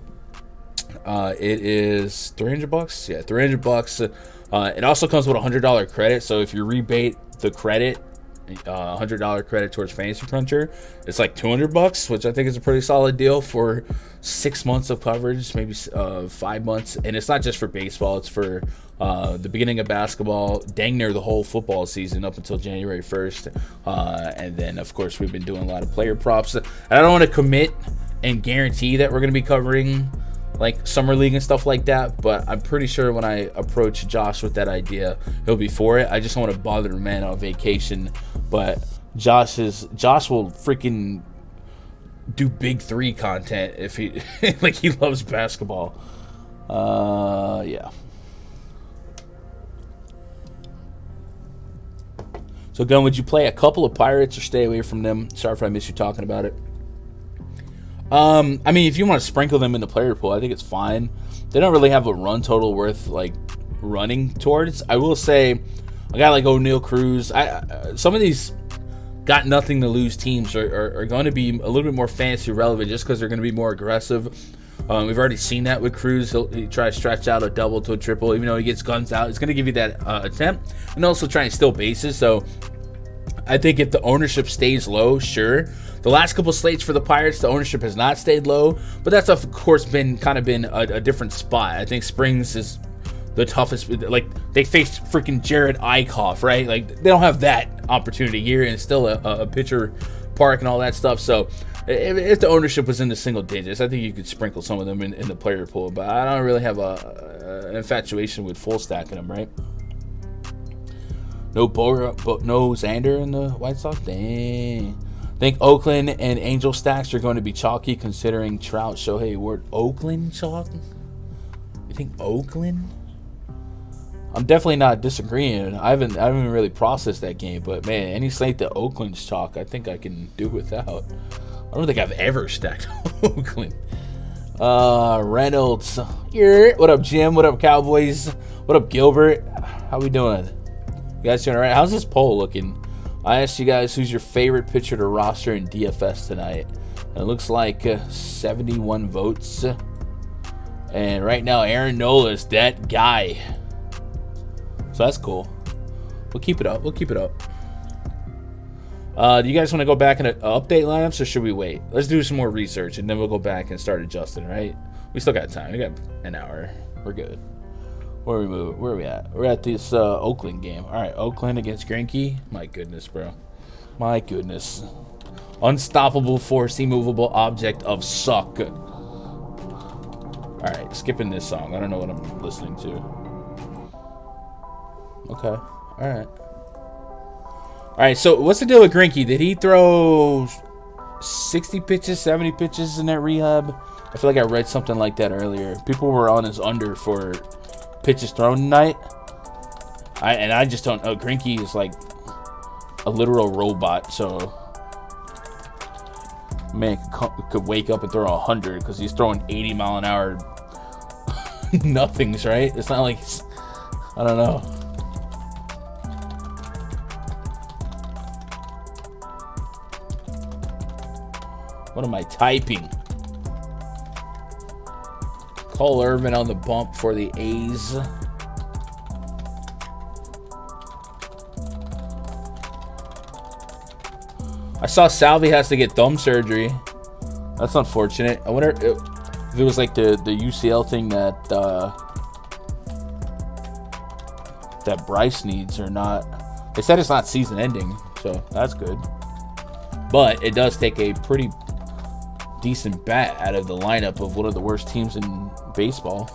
It is $300. Yeah, $300. It also comes with a $100 credit. So if you rebate the credit, $100 credit towards Fantasy Cruncher, it's like $200, which I think is a pretty solid deal for 6 months of coverage, maybe 5 months. And it's not just for baseball; it's for the beginning of basketball, dang near the whole football season up until January 1st. And then, of course, we've been doing a lot of player props. And I don't want to commit and guarantee that we're going to be covering like Summer League and stuff like that. But I'm pretty sure when I approach Josh with that idea, he'll be for it. I just don't want to bother the man on vacation. But Josh will freaking do big three content if he like he loves basketball. Yeah. So, Gunn, would you play a couple of Pirates or stay away from them? Sorry if I missed you talking about it. I mean, if you want to sprinkle them in the player pool, I think it's fine. They don't really have a run total worth like running towards. I will say, a guy like O'Neal Cruz, some of these got nothing to lose teams are going to be a little bit more fantasy relevant just because they're going to be more aggressive. We've already seen that with Cruz. He try to stretch out a double to a triple, even though he gets guns out. It's going to give you that attempt and also try and steal bases. So I think if the ownership stays low, sure. The last couple slates for the Pirates, the ownership has not stayed low, but that's of course been a different spot. I think Springs is the toughest. Like they faced freaking Jared Eichhoff, right? Like they don't have that opportunity here, and it's still a pitcher park and all that stuff. So if the ownership was in the single digits, I think you could sprinkle some of them in the player pool. But I don't really have an infatuation with full stacking them, right? No Xander in the White Sox. Dang. I think Oakland and Angel stacks are going to be chalky considering Trout, Shohei, Ward. Oakland chalk? You think Oakland? I'm definitely not disagreeing. I haven't really processed that game, but man, any slate that Oakland's chalk, I think I can do without. I don't think I've ever stacked Oakland. Reynolds. What up, Jim? What up, Cowboys? What up, Gilbert? How we doing? You guys doing all right? How's this poll looking? I asked you guys who's your favorite pitcher to roster in DFS tonight. And it looks like 71 votes. And right now, Aaron Nola is that guy. So that's cool. We'll keep it up. Do you guys want to go back and update lineups, or should we wait? Let's do some more research, and then we'll go back and start adjusting, right? We still got time. We got an hour. We're good. Where are we at? We're at this Oakland game. All right, Oakland against Greinke. My goodness, bro. My goodness. Unstoppable force, immovable object of suck. All right, skipping this song. I don't know what I'm listening to. Okay. All right. All right, so what's the deal with Greinke? Did he throw 60 pitches, 70 pitches in that rehab? I feel like I read something like that earlier. People were on his under for pitches thrown tonight. I just don't know. Greinke is like a literal robot, so man could wake up and throw 100 because he's throwing 80-mile-an-hour nothings, right? It's not like I don't know. What am I typing? Cole Irvin on the bump for the A's. I saw Salvi has to get thumb surgery. That's unfortunate. I wonder if it was like the UCL thing that that Bryce needs or not. They said it's not season ending, so that's good. But it does take a pretty decent bat out of the lineup of one of the worst teams in baseball.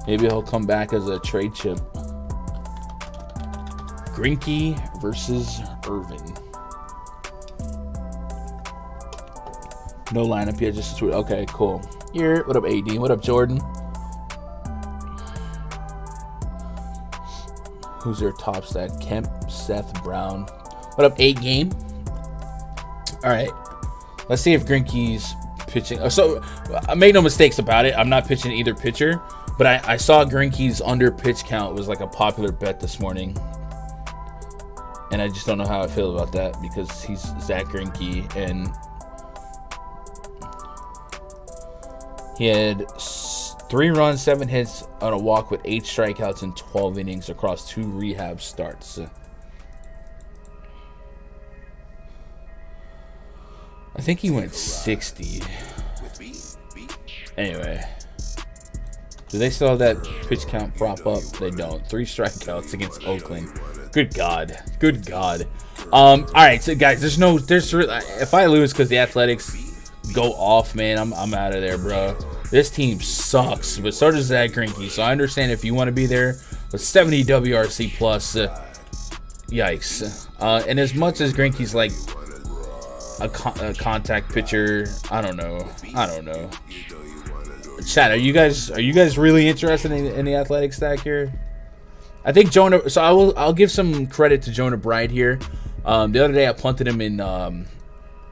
Maybe he'll come back as a trade chip. Greinke versus Irvin. No lineup yet, just a tweet. Okay, cool. Here, what up, AD? What up, Jordan? Who's their top stack? Kemp, Seth, Brown. What up, 8 game? All right. Let's see if Greinke's pitching. So, make no mistakes about it. I'm not pitching either pitcher, but I saw Greinke's under pitch count was like a popular bet this morning. And I just don't know how I feel about that because he's Zach Greinke, and he had 3 runs, 7 hits on a walk with 8 strikeouts in 12 innings across 2 rehab starts. I think he went 60. Anyway. Do they still have that pitch count prop up? They don't. 3 strikeouts against Oakland. Good God. Good God. Alright, so guys, if I lose because the Athletics go off, man, I'm out of there, bro. This team sucks, but so does that Greinke. So I understand if you want to be there, but 70 WRC plus, yikes. And as much as Greinke's like a contact pitcher, I don't know. Chat, are you guys really interested in the athletic stack here? I think Jonah. So I'll give some credit to Jonah Bride here. The other day I punted him in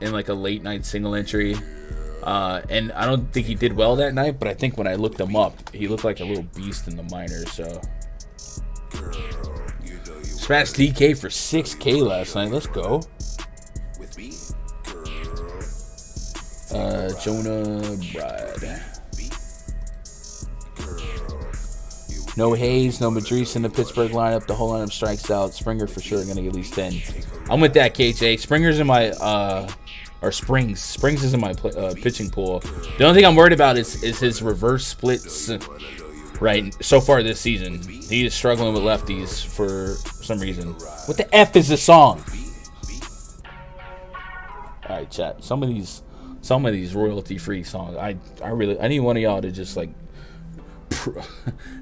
like a late night single entry. And I don't think he did well that night, but I think when I looked him up, he looked like a little beast in the minors. So smashed DK for 6K last night. Let's go. Jonah Bride. No Hayes, no Madriz in the Pittsburgh lineup. The whole lineup strikes out. Springer for sure going to get at least 10. I'm with that, KJ. Springer's in my or Springs. Springs is in my pitching pool. The only thing I'm worried about is his reverse splits right so far this season. He is struggling with lefties for some reason. What the F is this song? All right, chat. Some of these royalty-free songs. I need one of y'all to just like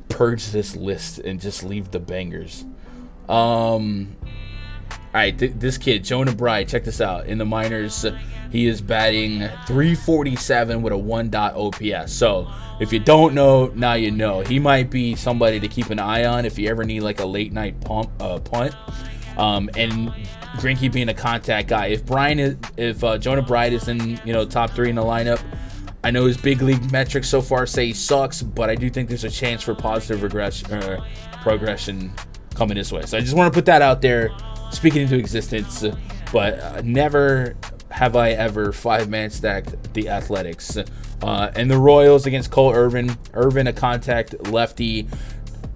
purge this list and just leave the bangers. All right, this kid, Jonah Bride, check this out. In the minors, he is batting .347 with a 1. OPS. So if you don't know, now you know. He might be somebody to keep an eye on if you ever need like a late night punt. And Greinke being a contact guy. If Jonah Bride is in top 3 in the lineup, I know his big league metrics so far say he sucks, but I do think there's a chance for positive progression coming this way. So I just want to put that out there, speaking into existence. But never have I ever 5-man stacked the Athletics. And the Royals against Cole Irvin. Irvin, a contact lefty.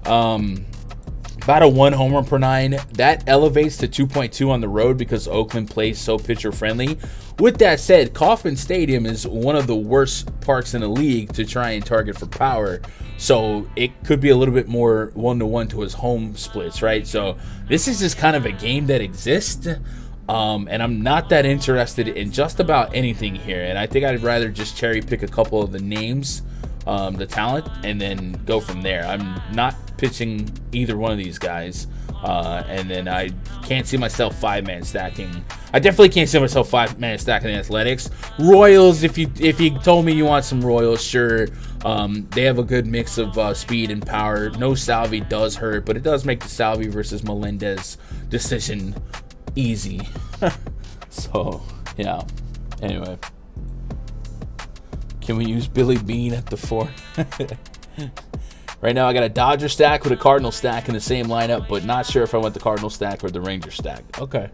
About a 1 homer per 9. That elevates to 2.2 on the road because Oakland plays so pitcher friendly. With that said, Kauffman Stadium is one of the worst parks in the league to try and target for power. So it could be a little bit more 1-to-1 to his home splits, right? So this is just kind of a game that exists. And I'm not that interested in just about anything here. And I think I'd rather just cherry pick a couple of the names, the talent, and then go from there. I'm not pitching either one of these guys. And then I can't see myself 5-man stacking. I definitely can't see myself 5-man stacking the Athletics. Royals, if you told me you want some Royals, sure. They have a good mix of speed and power. No Salvi does hurt, but it does make the Salvi versus Melendez decision easy. So, yeah. Anyway. Can we use Billy Bean at the 4? Right now I got a Dodger stack with a Cardinal stack in the same lineup, but not sure if I want the Cardinal stack or the Ranger stack. Okay.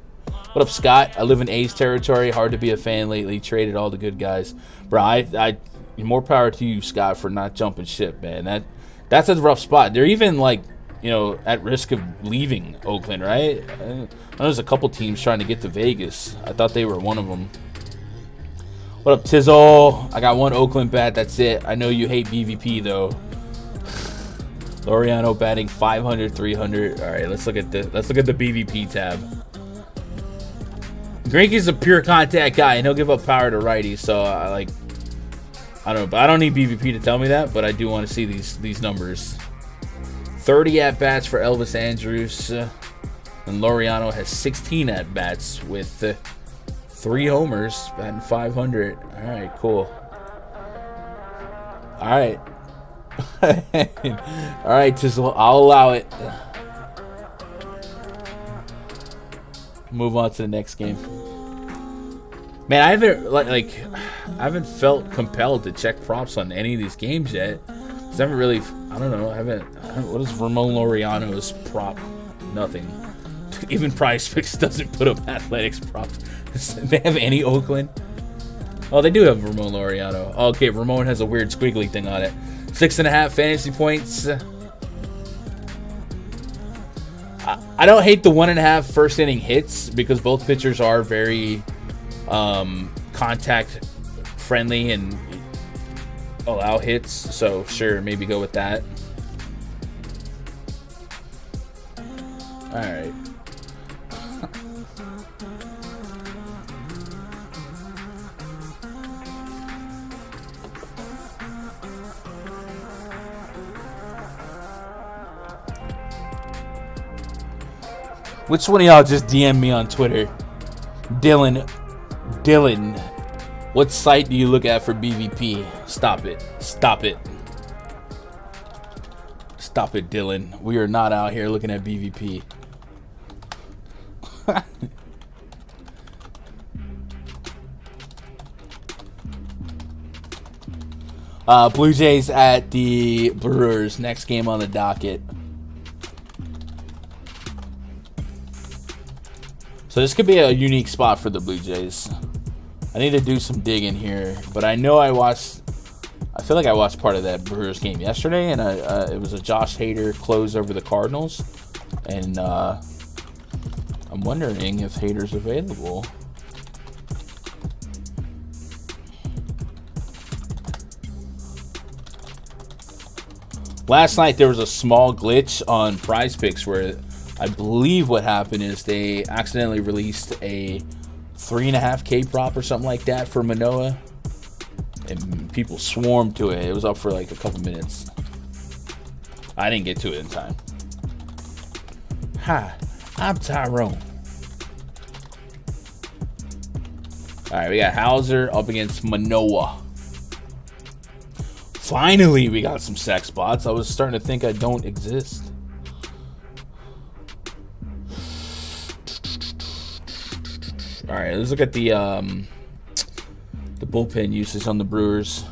What up, Scott? I live in A's territory. Hard to be a fan lately. Traded all the good guys. Bro, I more power to you, Scott, for not jumping ship, man. That's a rough spot. They're even like, at risk of leaving Oakland, right? I know there's a couple teams trying to get to Vegas. I thought they were one of them. What up, Tizzle? I got one Oakland bat. That's it. I know you hate BVP, though. Laureano batting 500, 300. All right, let's look at this. Let's look at the BVP tab. Greinke's a pure contact guy, and he'll give up power to righties. So I don't know, but I don't need BVP to tell me that. But I do want to see these numbers. 30 at bats for Elvis Andrus, and Laureano has 16 at bats with 3 homers, batting 500. All right, cool. All right. All right, Tizzle, I'll allow it. Move on to the next game. Man, I haven't felt compelled to check props on any of these games yet. 'Cause I haven't really, I don't know, what is Ramon Laureano's prop? Nothing. Even PrizePicks doesn't put up Athletics props. Do they have any Oakland? Oh, they do have Ramon Laureano. Oh, okay, Ramon has a weird squiggly thing on it. 6.5 fantasy points. I don't hate the 1.5 first inning hits because both pitchers are very contact friendly and allow hits. So sure, maybe go with that. All right. Which one of y'all just DM me on Twitter? Dylan, what site do you look at for BVP? Stop it, Dylan. We are not out here looking at BVP. Blue Jays at the Brewers. Next game on the docket. So this could be a unique spot for the Blue Jays. I need to do some digging here, but I know I feel like I watched part of that Brewers game yesterday, and it was a Josh Hader close over the Cardinals, and I'm wondering if Hader's available. Last night there was a small glitch on PrizePicks where I believe what happened is they accidentally released a 3.5K prop or something like that for Manoah, and people swarmed to it. It was up for like a couple minutes. I didn't get to it in time. Hi, I'm Tyrone. All right, we got Hauser up against Manoah. Finally, we got some sack spots. I was starting to think I don't exist. All right, let's look at the bullpen usage on the Brewers.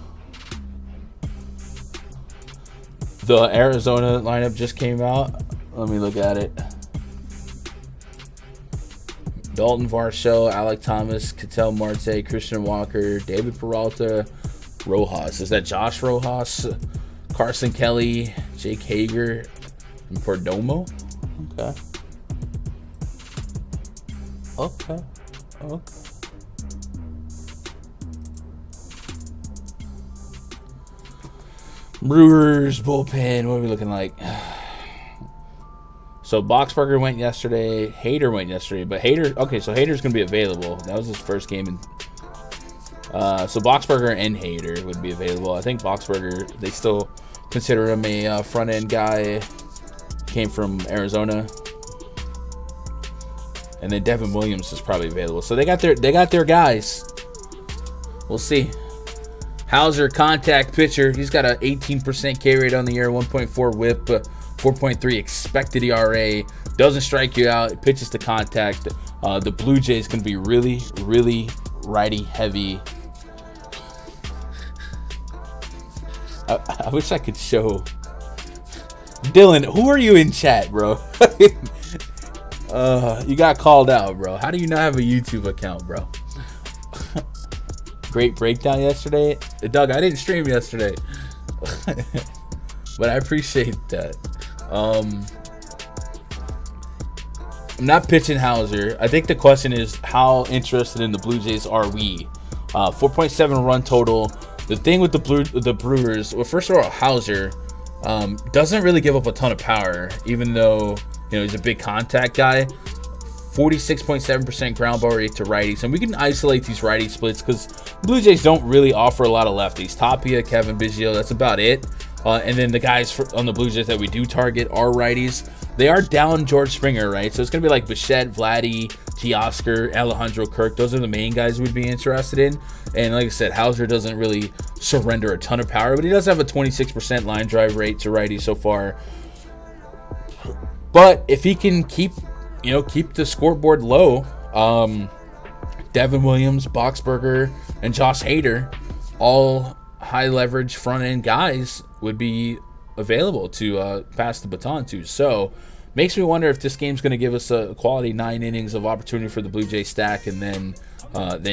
The Arizona lineup just came out. Let me look at it. Dalton Varsho, Alec Thomas, Ketel Marte, Christian Walker, David Peralta, Rojas. Is that Josh Rojas? Carson Kelly, Jake Hager, and Perdomo? Okay. Brewers bullpen, what are we looking like? So Boxberger went yesterday, Hader went yesterday, but so Hader's gonna be available. That was his first game in so Boxberger and Hader would be available. I think Boxberger, they still consider him a front end guy. Came from Arizona. And then Devin Williams is probably available. So they got their guys. We'll see. Hauser, contact pitcher. He's got an 18% K rate on the year, 1.4 whip, 4.3 expected ERA. Doesn't strike you out. It pitches to contact. The Blue Jays can be really, really righty heavy. I wish I could show. Dylan, who are you in chat, bro? You got called out, bro. How do you not have a YouTube account, bro? Great breakdown yesterday. Doug, I didn't stream yesterday. But I appreciate that. I'm not pitching Hauser. I think the question is, how interested in the Blue Jays are we? 4.7 run total. The thing with the Brewers, well, first of all, Hauser doesn't really give up a ton of power, even though he's a big contact guy. 46.7% ground ball rate to righties, and we can isolate these righty splits because Blue Jays don't really offer a lot of lefties. Tapia, Kevin Biggio, that's about it. And then the guys on the Blue Jays that we do target are righties. They are down George Springer, right? So it's gonna be like Bichette, Vladdy, Teoscar, Alejandro Kirk. Those are the main guys we'd be interested in. And like I said, Hauser doesn't really surrender a ton of power, but he does have a 26% line drive rate to righties so far. But if he can keep the scoreboard low, Devin Williams, Boxberger, and Josh Hader, all high leverage front end guys, would be available to pass the baton to. So makes me wonder if this game's going to give us a quality 9 innings of opportunity for the Blue Jays stack, and then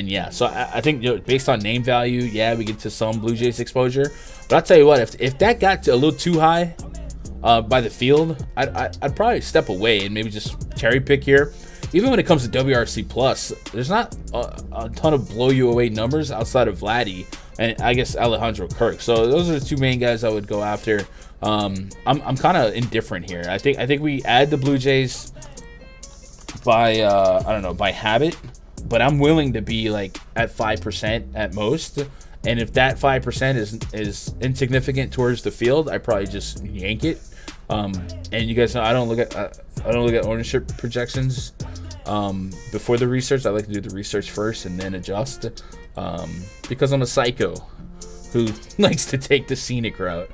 yeah. So I think based on name value, yeah, we get to some Blue Jays exposure. But I'll tell you what, if that got to a little too high by the field, I'd probably step away and maybe just cherry pick here. Even when it comes to WRC plus, there's not a ton of blow you away numbers outside of Vladdy and I guess Alejandro Kirk. So those are the two main guys I would go after. I'm kind of indifferent here. I think we add the Blue Jays by by habit, but I'm willing to be like at 5% at most. And if that 5% is insignificant towards the field, I probably just yank it. And you guys know I don't look at I don't look at ownership projections before the research. I like to do the research first and then adjust because I'm a psycho who likes to take the scenic route.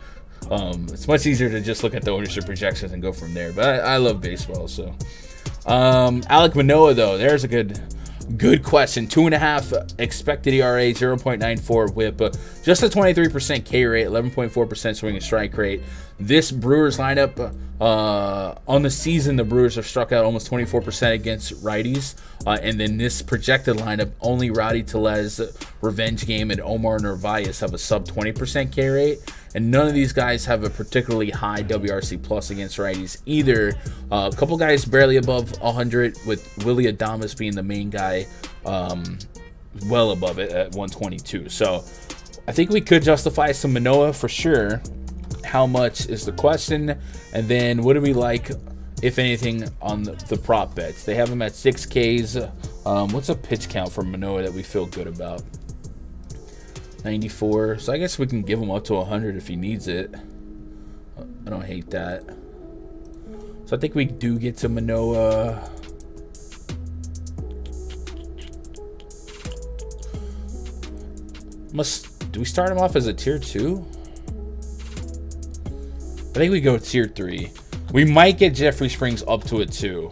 It's much easier to just look at the ownership projections and go from there. But I love baseball, so. Alek Manoah, though, there's a good question. 2.5 expected ERA, 0.94 WHIP, just a 23% K rate, 11.4% swing and strike rate. This Brewers lineup, on the season, the Brewers have struck out almost 24% against righties. And then this projected lineup, only Rowdy Tellez, Revenge Game, and Omar Narvaez have a sub 20% K rate. And none of these guys have a particularly high WRC plus against righties either. A couple guys barely above 100, with Willy Adames being the main guy, well above it at 122. So I think we could justify some Manoah for sure. How much is the question? And then what do we like, if anything, on the prop bets? They have him at 6Ks. What's a pitch count for Manoah that we feel good about? 94. So I guess we can give him up to 100 if he needs it. I don't hate that. So I think we do get to Manoah. Do we start him off as a tier 2? I think we go tier 3. We might get Jeffrey Springs up to a 2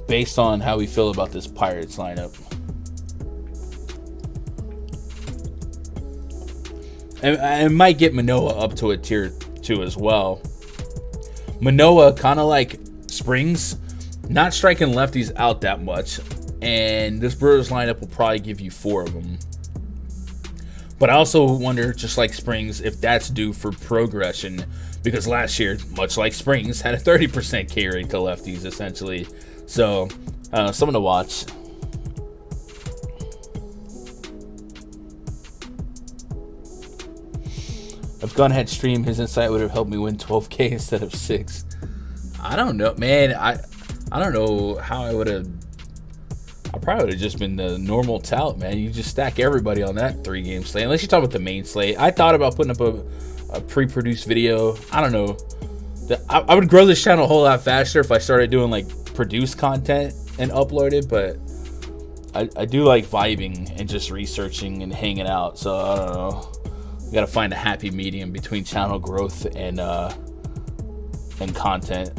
based on how we feel about this Pirates lineup. And I might get Manoah up to a tier 2 as well. Manoah, kind of like Springs, not striking lefties out that much. And this Brewers lineup will probably give you 4 of them. But I also wonder, just like Springs, if that's due for progression. Because last year, much like Springs, had a 30% K rate to lefties, essentially. So, something to watch. If Gunn had streamed, his insight would have helped me win 12K instead of 6. I don't know, man. I don't know how I would have. I probably would have just been the normal tout, man. You just stack everybody on that 3-game slate. Unless you talk about the main slate. I thought about putting up a pre-produced video. I don't know. I would grow this channel a whole lot faster if I started doing like produced content and upload it, but I do like vibing and just researching and hanging out. So I don't know. You gotta find a happy medium between channel growth and content.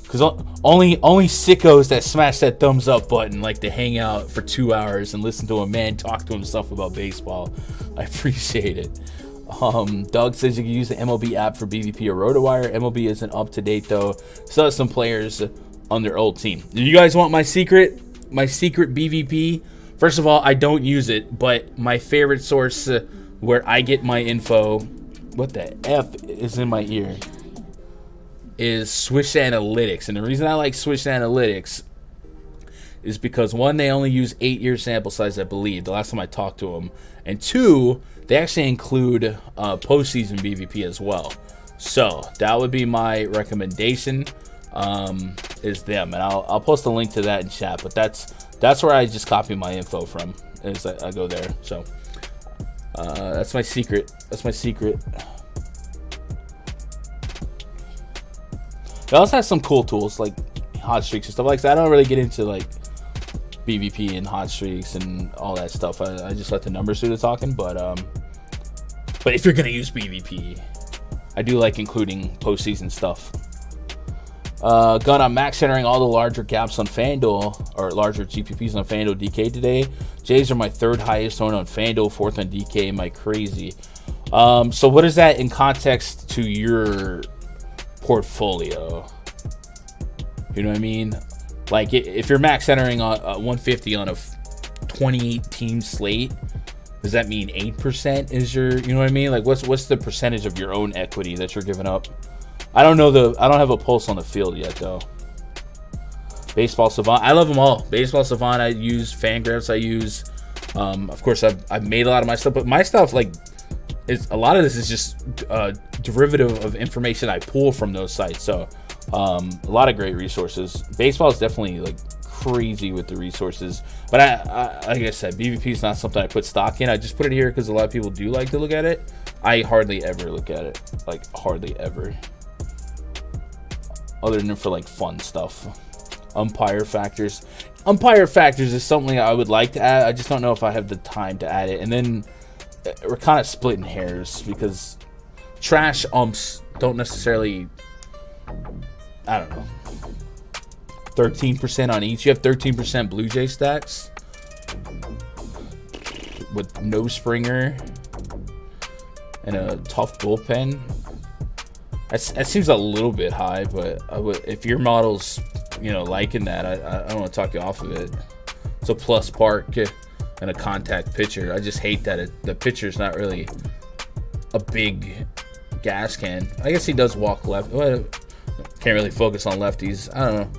Because only sickos that smash that thumbs up button like to hang out for 2 hours and listen to a man talk to himself about baseball. I appreciate it. Doug says you can use the MLB app for BVP or RotoWire. MLB isn't up to date though. Still has some players on their old team. Do you guys want my secret BVP? First of all, I don't use it, but my favorite source where I get my info, what the F is in my ear, is Swish Analytics. And the reason I like Swish Analytics is because, one, they only use 8-year sample size, I believe, the last time I talked to them. And 2, they actually include postseason BVP as well. So that would be my recommendation, is them. And I'll post a link to that in chat. But that's where I just copy my info from, is I go there. So that's my secret. That's my secret. It also has some cool tools like hot streaks and stuff like that. I don't really get into like BVP and hot streaks and all that stuff. I just let the numbers do the talking. But if you're gonna use BVP, I do like including postseason stuff. Gun, I'm max entering all the larger gaps on Fanduel, or larger GPPs on Fanduel DK today. Jays are my 3rd highest owned on Fanduel, 4th on DK. Am I crazy? So what is that in context to your portfolio? You know what I mean? Like if you're max entering on 150 on a 28 team slate, does that mean 8% is your, you know what I mean? Like what's the percentage of your own equity that you're giving up? I don't have a pulse on the field yet though. Baseball Savant, I love them all. Baseball Savant, I use. Fangraphs, I use. Of course, I've made a lot of my stuff, but my stuff, like, a lot of this is just derivative of information I pull from those sites. So a lot of great resources. Baseball is definitely like crazy with the resources, but I like I said, BVP is not something I put stock in. I just put it here because a lot of people do like to look at it. I hardly ever look at it, like hardly ever. other than for like fun stuff. Umpire factors. Umpire factors is something I would like to add. I just don't know if I have the time to add it. And then we're kind of splitting hairs because trash umps don't necessarily, I don't know, 13% on each. You have 13% Blue Jay stacks with no Springer and a tough bullpen. That seems a little bit high, but if your model's, liking that, I don't want to talk you off of it. It's a plus park and a contact pitcher. I just hate that the pitcher's not really a big gas can. I guess he does walk left. Well, can't really focus on lefties. I don't know.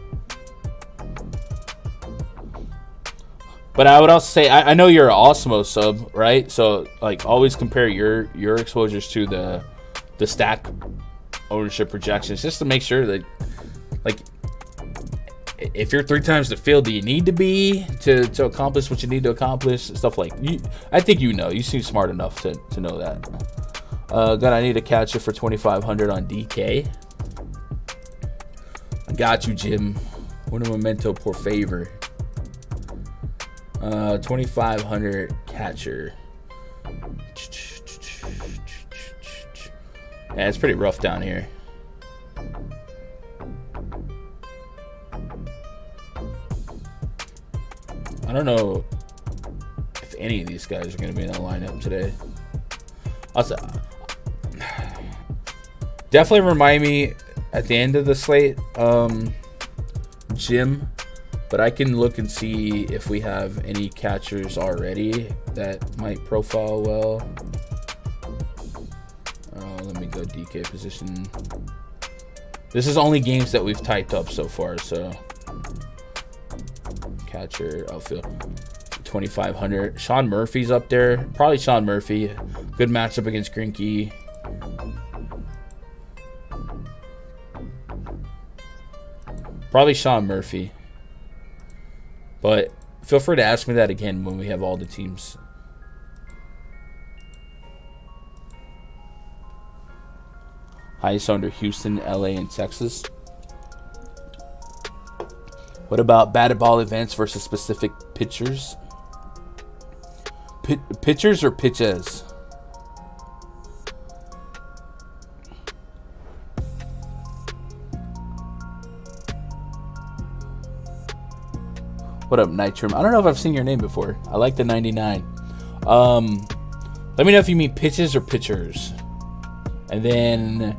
But I would also say, I know you're an Osmo sub, right? So, like, always compare your exposures to the stack ownership projections, just to make sure that, like, if you're 3 times the field that you need to be to accomplish what you need to accomplish, stuff like you. I think you seem smart enough to know that. I need a catcher for 2,500 on DK. I got you, Jim. Una momento por favor. 2,500 catcher. Yeah, it's pretty rough down here. I don't know if any of these guys are going to be in the lineup today. Also, definitely remind me at the end of the slate, Jim. But I can look and see if we have any catchers already that might profile well. Let me go DK position. This is only games that we've typed up so far, so catcher, outfield, 2,500. Sean Murphy's up there. Probably Sean Murphy. Good matchup against Greinke. Probably Sean Murphy. But feel free to ask me that again when we have all the teams. Highest under Houston, LA, and Texas. What about batted ball events versus specific pitchers? Pitchers or pitches? What up, Nitrum? I don't know if I've seen your name before. I like the 99. Let me know if you mean pitches or pitchers. And then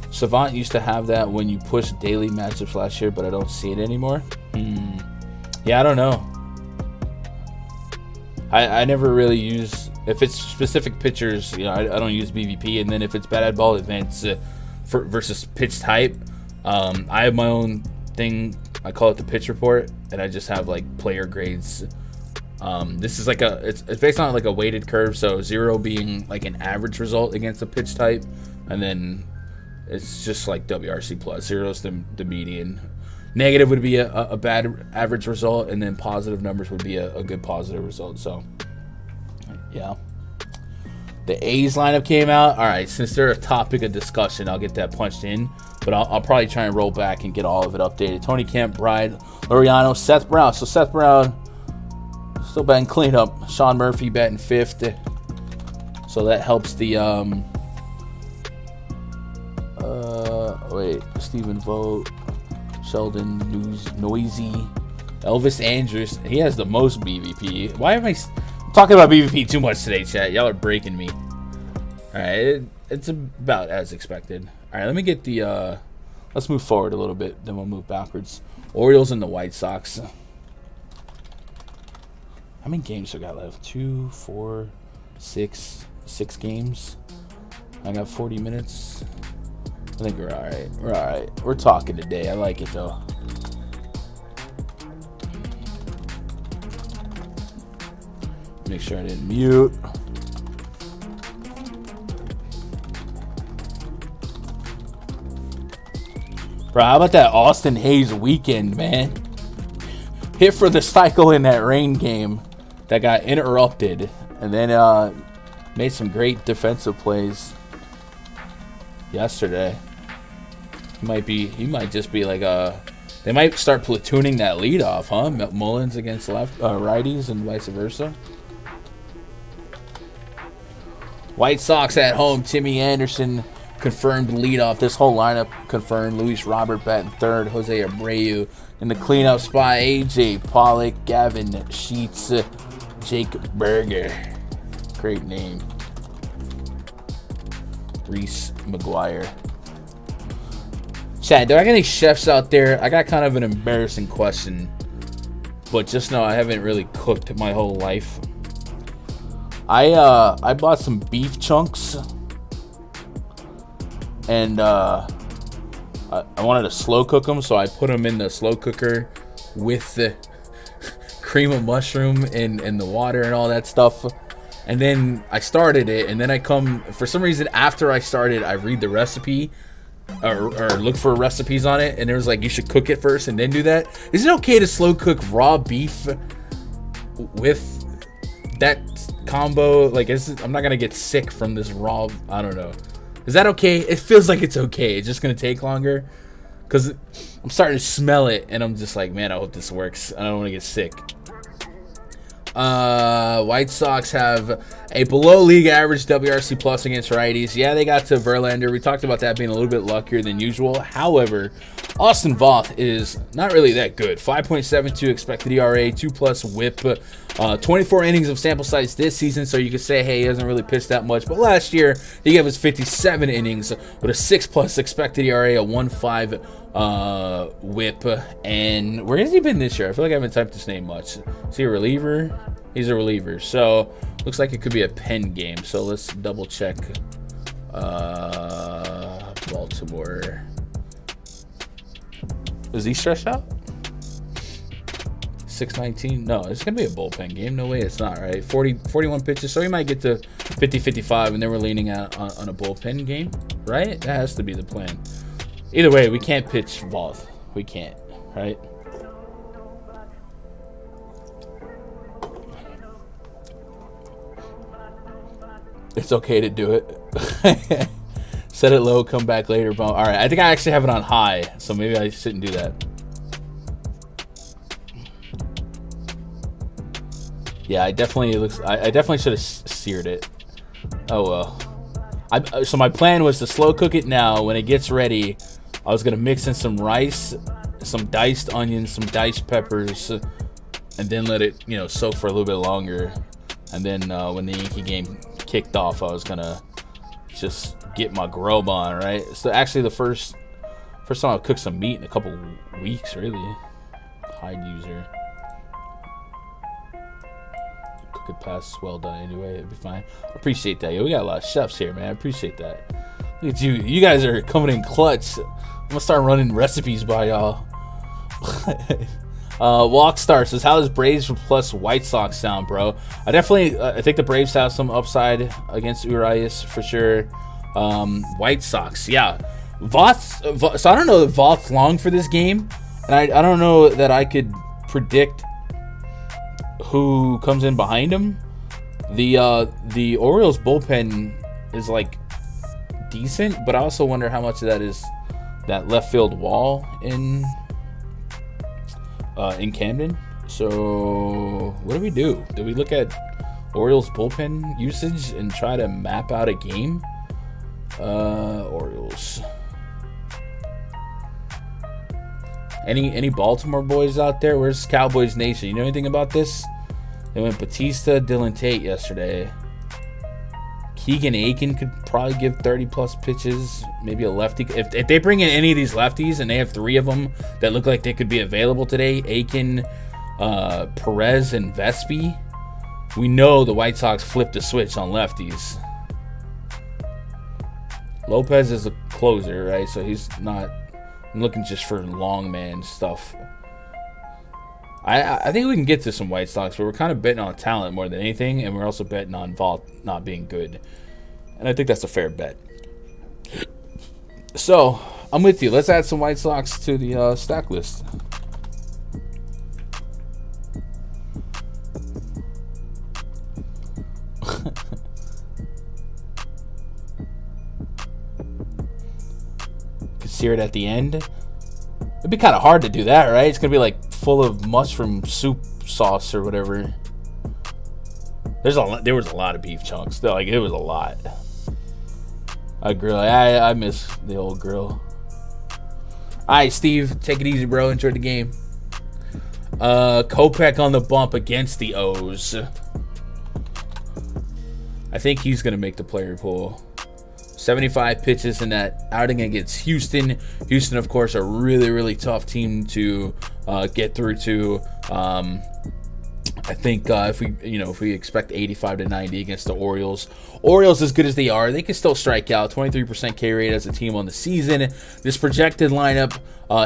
Savant used to have that when you pushed daily matchups last year, but I don't see it anymore. Yeah, I don't know. I never really use, if it's specific pitchers, I don't use BVP. And then if it's batted ball events versus pitch type, I have my own thing. I call it the pitch report, and I just have like player grades. This is like it's based on like a weighted curve, so 0 being like an average result against a pitch type, and then it's just like WRC plus. 0 is the median. Negative would be a bad average result, and then positive numbers would be a good positive result. So, yeah. The A's lineup came out. All right, since they're a topic of discussion, I'll get that punched in. But I'll probably try and roll back and get all of it updated. Tony Kemp, Bride, Laureano, Seth Brown. So Seth Brown still batting cleanup. Sean Murphy batting 5th. So that helps the Stephen Vogt, Sheldon Noisy, Elvis Andrews. He has the most BVP. Why am I talking about BVP too much today, chat? Y'all are breaking me. All right, it's about as expected. All right, let me get the let's move forward a little bit, then we'll move backwards. Orioles and the White Sox. How many games we got left? 2, 4, 6 games. I got 40 minutes. I think we're all right. We're all right. We're talking today. I like it, though. Make sure I didn't mute. Bro, how about that Austin Hayes weekend, man? Hit for the cycle in that rain game that got interrupted. And then made some great defensive plays yesterday. He might just be like a. They might start platooning that leadoff, huh? Mullins against righties and vice versa. White Sox at home. Timmy Anderson confirmed leadoff. This whole lineup confirmed. Luis Robert batting third. Jose Abreu in the cleanup spot. AJ Pollock, Gavin Sheets, Jake Berger. Great name. Reese McGuire. Chad, do I got any chefs out there? I got kind of an embarrassing question, but just know I haven't really cooked my whole life. I bought some beef chunks, and I wanted to slow cook them, so I put them in the slow cooker with the cream of mushroom and the water and all that stuff. And then I started it, and then for some reason after I started, I read the recipe. Or look for recipes on it, and it was like you should cook it first and then do that. Is it okay to slow cook raw beef with that combo? Like, I'm not gonna get sick from this raw. I don't know. Is that okay? It feels like it's okay. It's just gonna take longer because I'm starting to smell it, and I'm just like, man, I hope this works. I don't want to get sick. White Sox have a below league average WRC plus against righties. Yeah, they got to Verlander. We talked about that being a little bit luckier than usual. However, Austin Voth is not really that good. 5.72 expected ERA, 2+ whip, 24 innings of sample size this season, so you could say, hey, he hasn't really pitched that much. But last year, he gave us 57 innings with a 6+ expected ERA, a 1.5 whip. And where has he been this year? I feel like I haven't typed his name much. Is he a reliever? He's a reliever. So, looks like it could be a pen game. So, let's double check. Baltimore. Is he stretched out? 619? No, it's going to be a bullpen game. No way it's not, right? 41 pitches. So he might get to 50-55, and then we're leaning out on a bullpen game, right? That has to be the plan. Either way, we can't pitch Voth. We can't, right? It's okay to do it. Set it low, come back later. All right, I think I actually have it on high, so maybe I shouldn't do that. Yeah, I definitely should have seared it. Oh well. So my plan was to slow cook it now. When it gets ready, I was gonna mix in some rice, some diced onions, some diced peppers, and then let it, soak for a little bit longer. And then when the Yankee game kicked off, I was gonna just get my grub on, right? So actually, the first time I cooked some meat in a couple weeks, really. Hide user. Cook it past well done anyway. It'd be fine. Appreciate that. Yo, we got a lot of chefs here, man. I appreciate that. Look at you. You guys are coming in clutch. I'm gonna start running recipes by y'all. Walkstar says, how does Braves plus White Sox sound, bro? I think the Braves have some upside against Urias for sure. White Sox, yeah. Voth, so I don't know if Voth's long for this game, and I don't know that I could predict who comes in behind him. The Orioles bullpen is like decent, but I also wonder how much of that is that left field wall in Camden. So what do we do? Do we look at Orioles bullpen usage and try to map out a game? Orioles. Any Baltimore boys out there? Where's Cowboys Nation? You know anything about this? They went Batista, Dylan Tate yesterday. Keegan Aiken could probably give 30+ pitches, maybe a lefty. If they bring in any of these lefties, and they have 3 of them that look like they could be available today, Aiken, Perez, and Vespi, we know the White Sox flipped the switch on lefties. Lopez is a closer, right? So he's not. I'm looking just for long man stuff. I think we can get to some White Sox, but we're kind of betting on talent more than anything, and we're also betting on Vault not being good. And I think that's a fair bet. So, I'm with you. Let's add some White Sox to the stack list. sear it at the end. It'd be kind of hard to do that, right? It's gonna be like full of mushroom soup sauce or whatever. There was a lot of beef chunks. Like, it was a lot. I miss the old grill. All right, Steve, take it easy, bro. Enjoy the game. Kopech on the bump against the O's. I think he's going to make the player pool. 75 pitches in that outing against Houston. Houston, of course, a really, really tough team to get through to. I think if we expect 85 to 90 against the Orioles, as good as they are, they can still strike out. 23% K rate as a team on the season. This projected lineup,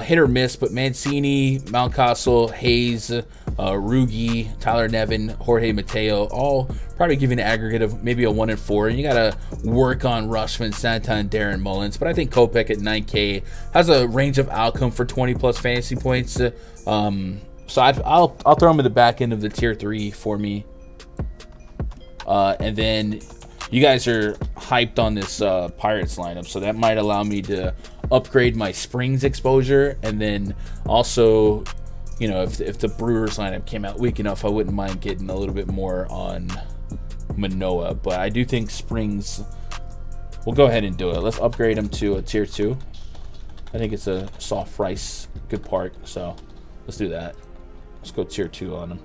hit or miss, but Mancini, Mountcastle, Hayes, Rugi, Tyler Nevin, Jorge Mateo, all probably giving an aggregate of maybe a 1-4. And you got to work on Rushman, Santa, and Darren Mullins. But I think Kopech at 9K has a range of outcome for 20-plus fantasy points. So I'll throw him in the back end of the tier 3 for me. And then you guys are hyped on this Pirates lineup, so that might allow me to upgrade my Springs exposure. And then also, if the Brewers lineup came out weak enough, I wouldn't mind getting a little bit more on Manoah. But I do think Springs, we'll go ahead and do it. Let's upgrade him to a tier 2. I think it's a soft rice, good park, so let's do that. Let's go tier 2 on him.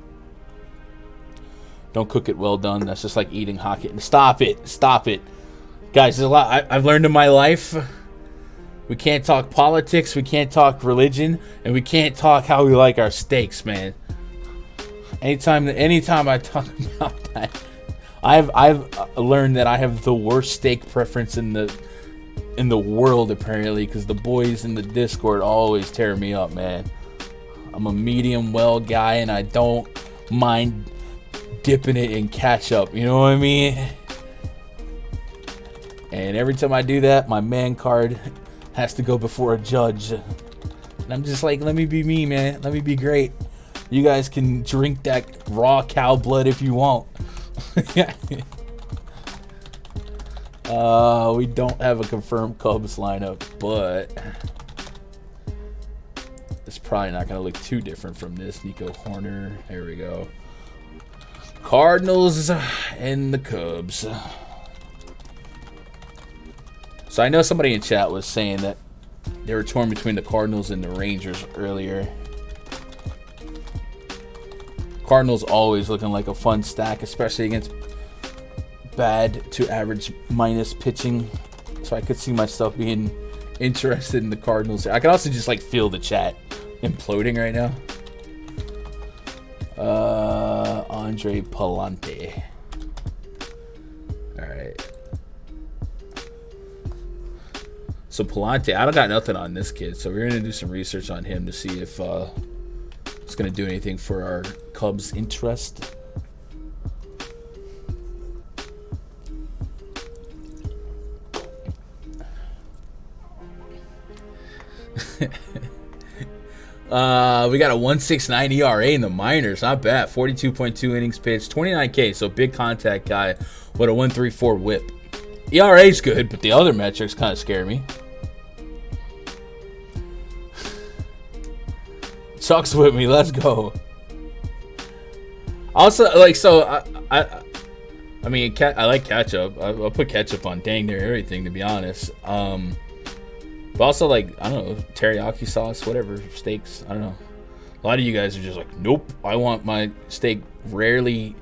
Don't cook it well done. That's just like eating hot kit. Stop it. Guys, there's a lot I've learned in my life. We can't talk politics, we can't talk religion, and we can't talk how we like our steaks, man. Anytime I talk about that, I've learned that I have the worst steak preference in the world, apparently, because the boys in the Discord always tear me up, man. I'm a medium well guy, and I don't mind dipping it in ketchup. You know what I mean? And every time I do that, my man card has to go before a judge. And I'm just like, let me be me, man. Let me be great. You guys can drink that raw cow blood if you want. We don't have a confirmed Cubs lineup, but it's probably not going to look too different from this. Nico Horner. There we go. Cardinals and the Cubs. So I know somebody in chat was saying that they were torn between the Cardinals and the Rangers earlier. Cardinals always looking like a fun stack, especially against bad to average minus pitching. So I could see myself being interested in the Cardinals. I could also just like feel the chat imploding right now. Andre Palante. All right. So Palante, I don't got nothing on this kid, so we're gonna do some research on him to see if it's gonna do anything for our Cubs interest. We got a 1.69 ERA in the minors. Not bad. 42.2 innings pitched, 29K. So big contact guy with a 1.34 whip. ERA's good, but the other metrics kind of scare me. Chuck's with me. Let's go. Also, like, so I mean, I like ketchup. I'll put ketchup on dang near everything, to be honest. But also, like, I don't know, teriyaki sauce, whatever, steaks, I don't know. A lot of you guys are just like, nope, I want my steak barely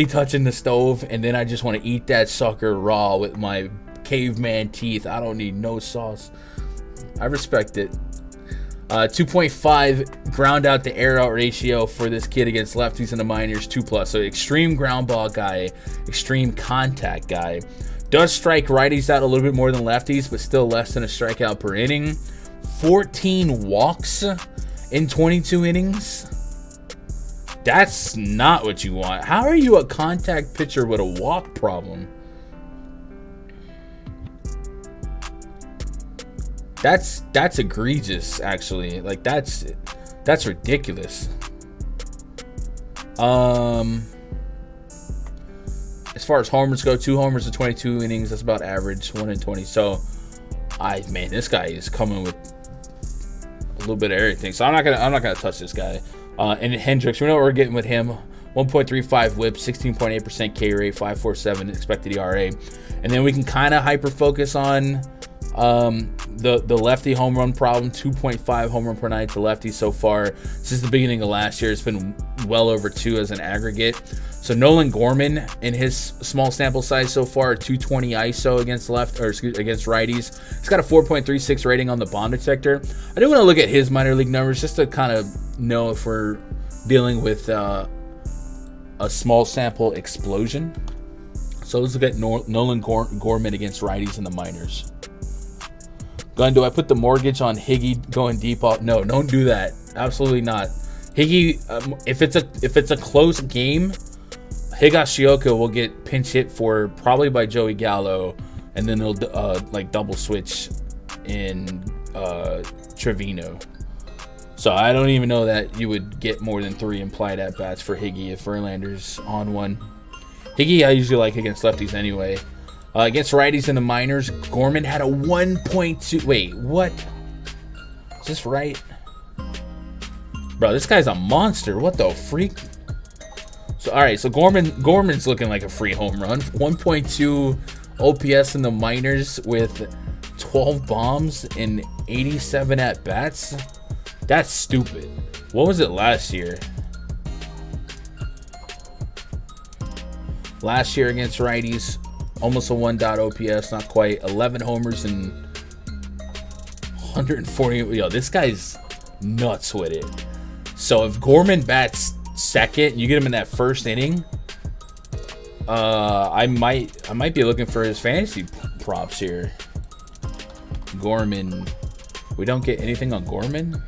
touching the stove, and then I just want to eat that sucker raw with my caveman teeth. I don't need no sauce. I respect it. 2.5 ground out to air out ratio for this kid against lefties in the minors, 2+. So extreme ground ball guy, extreme contact guy. Does strike righties out a little bit more than lefties, but still less than a strikeout per inning. 14 walks in 22 innings. That's not what you want. How are you a contact pitcher with a walk problem? That's egregious, actually. Like, that's ridiculous. As far as homers go, 2 homers in 22 innings, that's about average, 1 in 20. So Man, this guy is coming with a little bit of everything. So I'm not gonna touch this guy. And Hendricks, we know what we're getting with him. 1.35 whip, 16.8% K rate, 5.47 expected ERA. And then we can kind of hyper focus on the lefty home run problem. 2.5 home run per night to lefty so far since the beginning of last year. It's been well over 2 as an aggregate. So Nolan Gorman in his small sample size so far, 220 ISO against against righties. He's got a 4.36 rating on the Bond Detector. I do want to look at his minor league numbers just to kind of know if we're dealing with a small sample explosion. So let's look at Nolan Gorman against righties in the minors. Gun, do I put the mortgage on Higgy going deep off? No, don't do that. Absolutely not. Higgy, if it's a close game, Higashioka will get pinch hit for probably by Joey Gallo, and then they'll like double switch in Trevino. So I don't even know that you would get more than 3 implied at bats for Higgy if Verlander's on one. Higgy I usually like against lefties anyway. Against righties in the minors, Gorman had a 1.2. Wait, what? Is this right? Bro, this guy's a monster. What the freak? So, all right, so Gorman's looking like a free home run. 1.2 OPS in the minors with 12 bombs and 87 at-bats. That's stupid. What was it last year? Last year against righties, almost a 1 OPS, not quite. 11 homers and 140. Yo, this guy's nuts with it. So if Gorman bats second, you get him in that first inning, I might be looking for his fantasy props here. Gorman. We don't get anything on Gorman?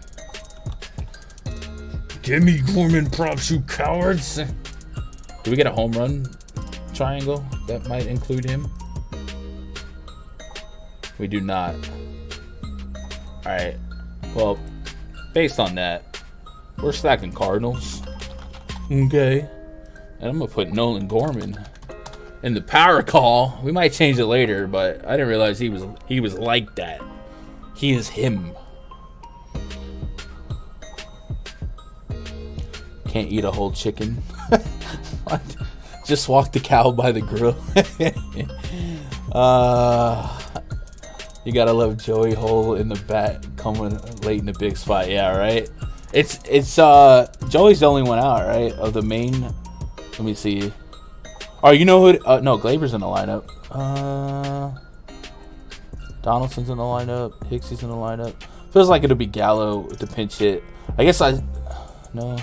Give me Gorman props, you cowards. Do we get a home run triangle that might include him? We do not. Alright. Well, based on that, we're stacking Cardinals. Okay. And I'm going to put Nolan Gorman in the power call. We might change it later, but I didn't realize he was like that. He is him. Can't eat a whole chicken. Just walk the cow by the grill. You gotta love Joey Hole in the bat coming late in the big spot. Yeah, right. It's Joey's the only one out, right? Of the main. Let me see. Oh, you know who? No, Glaber's in the lineup. Donaldson's in the lineup. Hicksy's in the lineup. Feels like it'll be Gallo with the pinch hit. I guess no.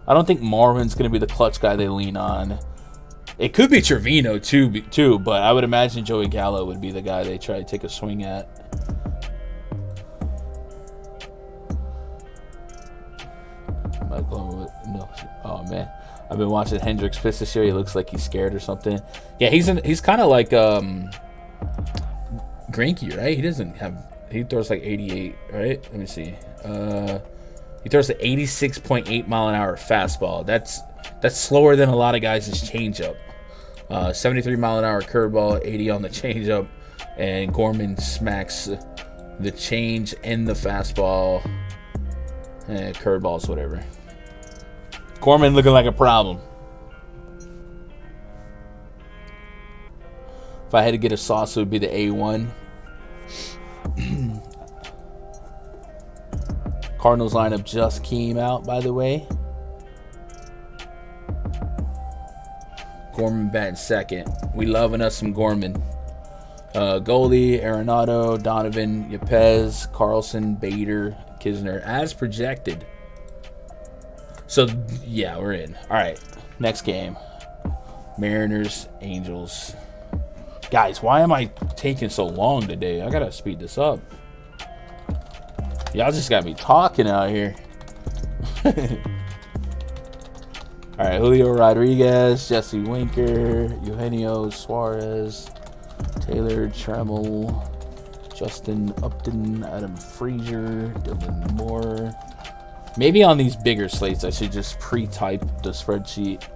I don't think Marvin's gonna be the clutch guy they lean on. It could be Trevino too, but I would imagine Joey Gallo would be the guy they try to take a swing at. Am I going with no? Oh man, I've been watching Hendricks pitch this year. He looks like he's scared or something. Yeah, he's kind of like Greinke, right? He throws like 88, right? Let me see. He throws an 86.8 mile an hour fastball. That's slower than a lot of guys' changeup. 73 mile an hour curveball, 80 on the changeup, and Gorman smacks the change and the fastball, curveballs, whatever. Gorman looking like a problem. If I had to get a sauce, it would be the A1. Cardinals lineup just came out, by the way. Gorman batting second. We loving us some Gorman. Goldie, Arenado, Donovan, Yepez, Carlson, Bader, Kisner, as projected. So, yeah, we're in. All right, next game. Mariners, Angels. Guys, why am I taking so long today? I got to speed this up. Y'all just got me talking out here. All right, Julio Rodriguez, Jesse Winker, Eugenio Suarez, Taylor Trammell, Justin Upton, Adam Frazier, Dylan Moore. Maybe on these bigger slates, I should just pre-type the spreadsheet.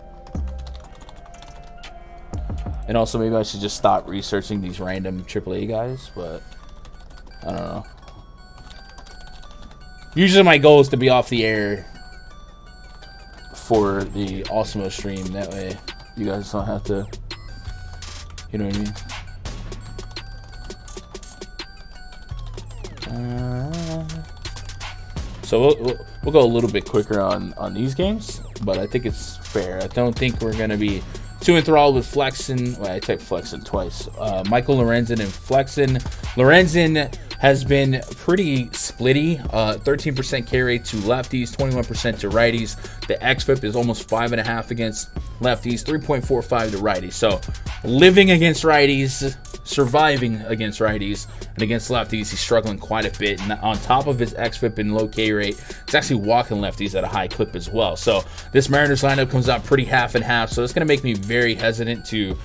And also, maybe I should just stop researching these random AAA guys, but I don't know. Usually my goal is to be off the air for the Awesemo stream. That way you guys don't have to, you know what I mean? So we'll go a little bit quicker on these games, but I think it's fair. I don't think we're going to be too enthralled with Flexen. Well, I typed Flexen twice. Michael Lorenzen and Flexen. Lorenzen has been pretty splitty. 13% K rate to lefties, 21% to righties. The xFIP is almost 5.5 against lefties, 3.45 to righties. So living against righties, surviving against righties, and against lefties, he's struggling quite a bit. And on top of his xFIP and low K rate, he's actually walking lefties at a high clip as well. So this Mariners lineup comes out pretty half and half. So it's going to make me very hesitant to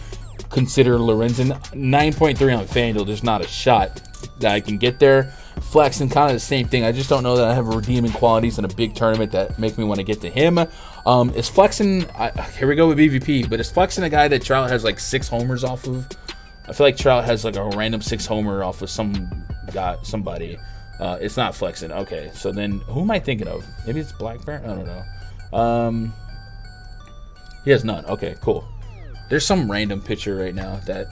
consider Lorenzen. 9.3 on Fanduel. There's not a shot that I can get there. Flexen, kind of the same thing. I just don't know that I have redeeming qualities in a big tournament that make me want to get to him. Is Flexen, here we go with BVP, but is Flexen a guy that Trout has like 6 homers off of? I feel like Trout has like a random 6 homer off of somebody. It's not Flexen. Okay, so then who am I thinking of? Maybe it's Blackburn? I don't know. He has none. Okay, cool. There's some random pitcher right now that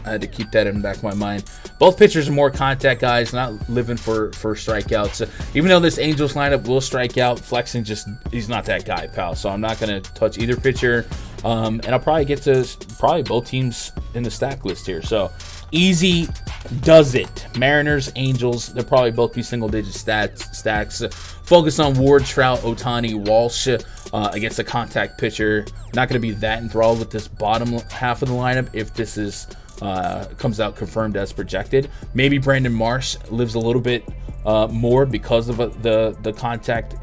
I had to keep that in the back of my mind. Both pitchers are more contact guys, not living for strikeouts. Even though this Angels lineup will strike out, Flexen he's not that guy, pal. So I'm not going to touch either pitcher. And I'll probably get to both teams in the stack list here. So easy does it. Mariners, Angels, they'll probably both be single-digit stacks. Focus on Ward, Trout, Ohtani, Walsh against a contact pitcher. Not going to be that enthralled with this bottom half of the lineup if this is comes out confirmed as projected. Maybe Brandon Marsh lives a little bit more because of the contact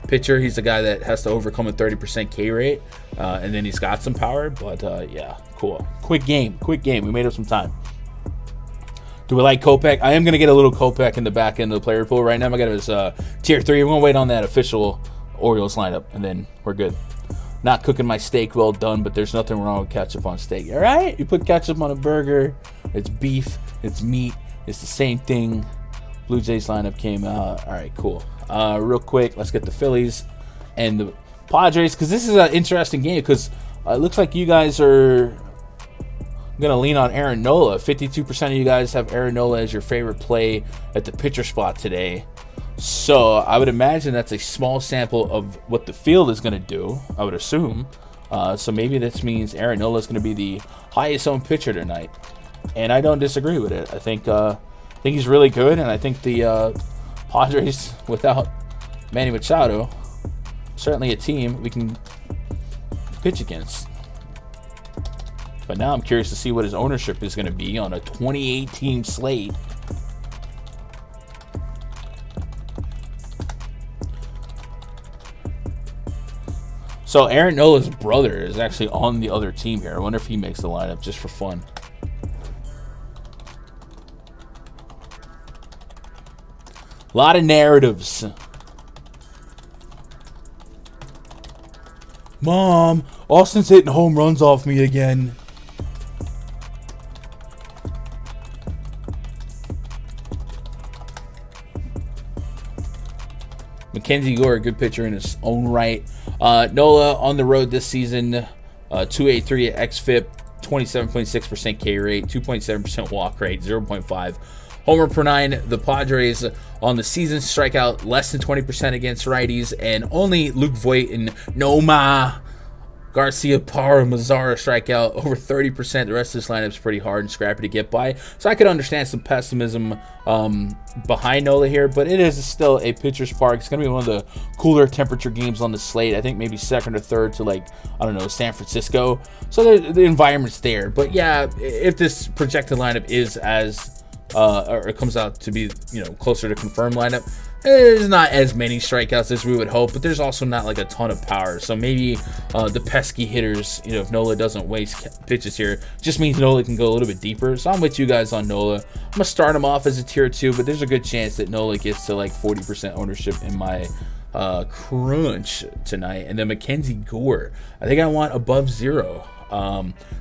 pitcher. He's a guy that has to overcome a 30% K rate, and then he's got some power. But yeah, cool. Quick game. We made up some time. Do we like Kopech? I am going to get a little Kopech in the back end of the player pool right now. I got his tier 3. We're going to wait on that official Orioles lineup, and then we're good. Not cooking my steak well done, but there's nothing wrong with ketchup on steak. All right? You put ketchup on a burger. It's beef. It's meat. It's the same thing. Blue Jays lineup came out. All right, cool. Real quick, let's get the Phillies and the Padres, because this is an interesting game because it looks like you guys are going to lean on Aaron Nola. 52% of you guys have Aaron Nola as your favorite play at the pitcher spot today. So I would imagine that's a small sample of what the field is going to do, I would assume. So maybe this means Aaron Nola is going to be the highest owned pitcher tonight. And I don't disagree with it. I think he's really good, and I think the Padres, without Manny Machado, certainly a team we can pitch against. But now I'm curious to see what his ownership is going to be on a 28-team slate. So Aaron Nola's brother is actually on the other team here. I wonder if he makes the lineup just for fun. A lot of narratives. Mom, Austin's hitting home runs off me again. Mackenzie Gore, a good pitcher in his own right. Nola on the road this season, 2.83 at xFIP, 27.6% K rate, 2.7% walk rate, 0.5 homer per 9. The Padres on the season strike out less than 20% against righties, and only Luke Voit and Noma Garcia, Parra, Mazzara strike out over 30%. The rest of this lineup's pretty hard and scrappy to get by. So I could understand some pessimism behind Nola here, but it is still a pitcher's park. It's going to be one of the cooler temperature games on the slate. I think maybe second or third to, like, I don't know, San Francisco. So the environment's there. But yeah, if this projected lineup is as or it comes out to be, you know, closer to confirmed lineup, there's not as many strikeouts as we would hope, but there's also not like a ton of power. So maybe the pesky hitters, you know, if Nola doesn't waste pitches here, just means Nola can go a little bit deeper. So I'm with you guys on Nola. I'm gonna start him off as a tier 2, but there's a good chance that Nola gets to like 40% ownership in my crunch tonight. And then Mackenzie Gore, I think I want above 0.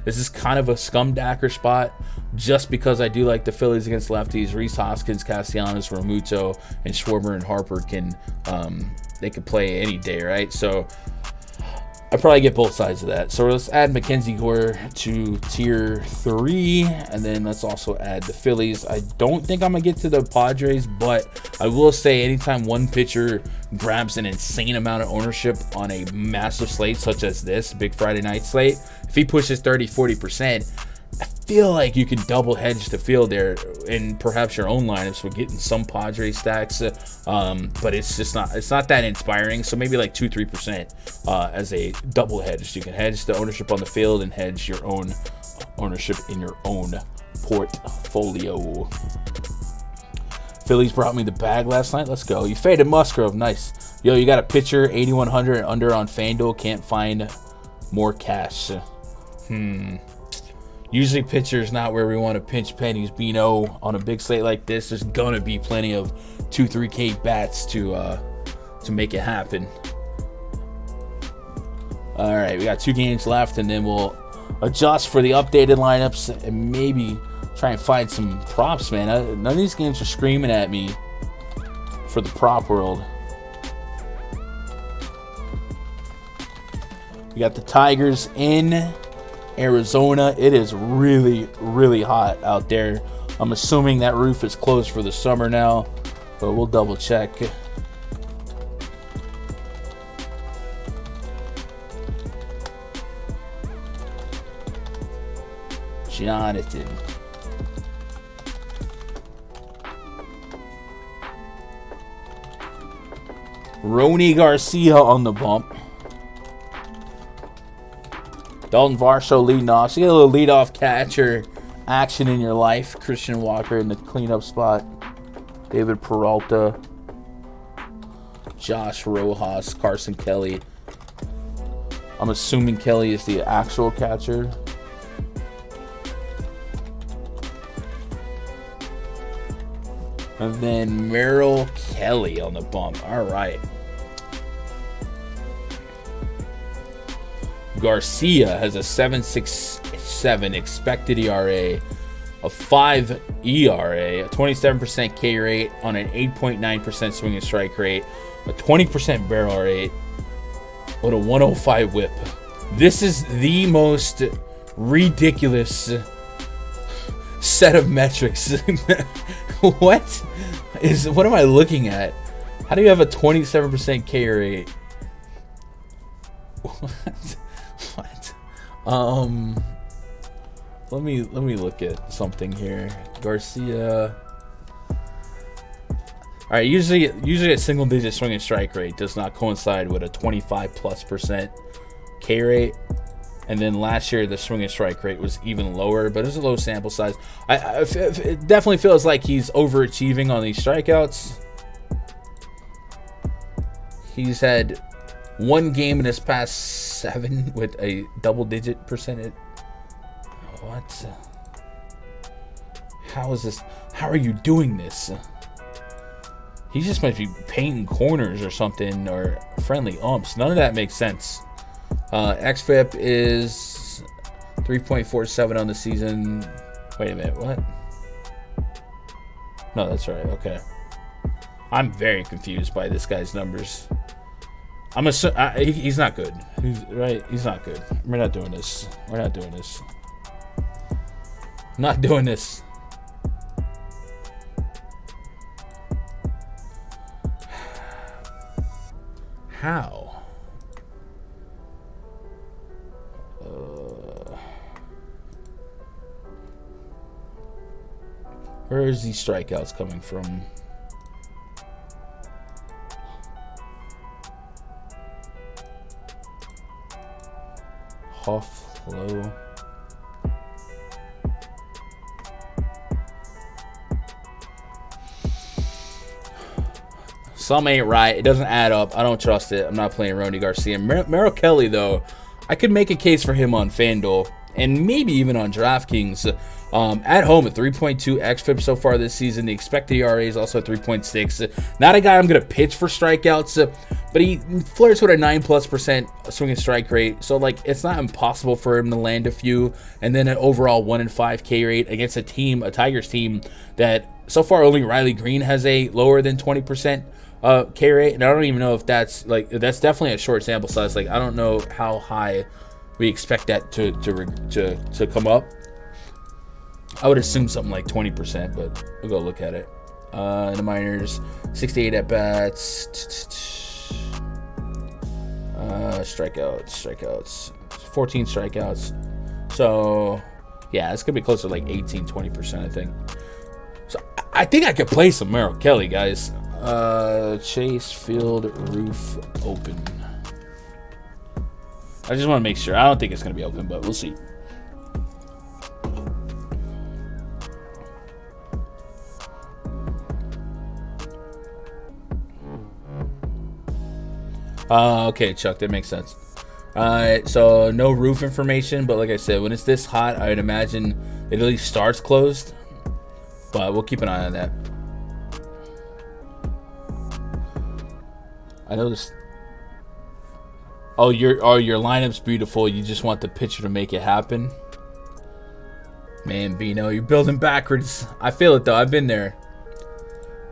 This is kind of a scumdacker spot just because I do like the Phillies against lefties. Rhys Hoskins, Castellanos, Realmuto, and Schwarber and Harper can play any day, right? So I probably get both sides of that. So let's add Mackenzie Gore to tier 3, and then let's also add the Phillies. I don't think I'm gonna get to the Padres, but I will say anytime one pitcher grabs an insane amount of ownership on a massive slate such as this big Friday night slate, if he pushes 30-40%, I feel like you can double hedge the field there in perhaps your own lineups with getting some Padres stacks, but it's not that inspiring. So maybe like 2-3% as a double hedge. You can hedge the ownership on the field and hedge your own ownership in your own portfolio. Phillies brought me the bag last night. Let's go. You faded Musgrove. Nice. Yo, you got a pitcher 8,100 under on Fanduel. Can't find more cash. Usually pitcher's not where we want to pinch pennies. Bino, on a big slate like this, there's gonna be plenty of 2-3K bats to make it happen. All right, we got 2 games left, and then we'll adjust for the updated lineups and maybe try and find some props, man. None of these games are screaming at me for the prop world. We got the Tigers in Arizona. It is really, really hot out there. I'm assuming that roof is closed for the summer now, but we'll double check. Jonathan. Rony Garcia on the bump. Dalton Varsho leading off. So you get a little leadoff catcher action in your life. Christian Walker in the cleanup spot. David Peralta. Josh Rojas. Carson Kelly. I'm assuming Kelly is the actual catcher. And then Merrill Kelly on the bump. All right. Garcia has a 7.67 expected ERA, a 5 ERA, a 27% K rate on an 8.9% swing and strike rate, a 20% barrel rate, with a 105 whip. This is the most ridiculous set of metrics. What am I looking at? How do you have a 27% K rate? What? Let me look at something here. Garcia. All right, usually a single digit swing and strike rate does not coincide with a 25+% K rate. And then last year the swing and strike rate was even lower, but it's a low sample size. It definitely feels like he's overachieving on these strikeouts. He's had one game in his past 7 with a double-digit percentage. What? How is this? How are you doing this? He just might be painting corners or something, or friendly umps. None of that makes sense. XFIP is 3.47 on the season. Wait a minute, what? No, that's right. Okay. I'm very confused by this guy's numbers. He's not good. He's not good. We're not doing this. Not doing this. How? Where is these strikeouts coming from? Huff, low. Some ain't right. It doesn't add up. I don't trust it. I'm not playing Rony Garcia. Merrill Kelly, though, I could make a case for him on FanDuel. and maybe even on DraftKings. At home, a 3.2 xFIP so far this season. The expected ERA is also 3.6. Not a guy I'm going to pitch for strikeouts, but he flirts with a 9+% swing and strike rate. So, like, it's not impossible for him to land a few. And then an overall 1-5 K rate against a Tigers team that so far only Riley Green has a lower than 20% K rate. And I don't even know if that's definitely a short sample size. Like, I don't know how high we expect that to come up. I would assume something like 20%, but we'll go look at it. In the minors, 68 at-bats. Strikeouts. 14 strikeouts. So, yeah, it's going to be closer to like 18-20%, I think. So, I think I could play some Merrill Kelly, guys. Chase Field Roof Open. I just want to make sure. I don't think it's going to be open, but we'll see. Okay, Chuck, that makes sense. Alright, so no roof information, but like I said, when it's this hot, I would imagine it at least starts closed. But we'll keep an eye on that. I know this. Oh, your lineup's beautiful. You just want the pitcher to make it happen. Man, Bino, you're building backwards. I feel it though. I've been there.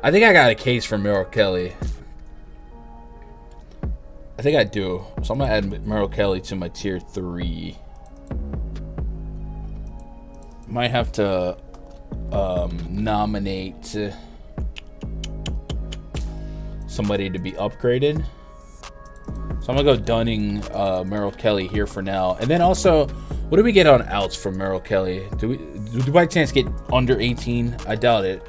I think I got a case for Merrill Kelly. I think I do. So I'm going to add Merrill Kelly to my tier 3. Might have to nominate somebody to be upgraded. So I'm going to go Dunning, Merrill Kelly here for now. And then also, what do we get on outs from Merrill Kelly? Do we by chance get under 18? I doubt it.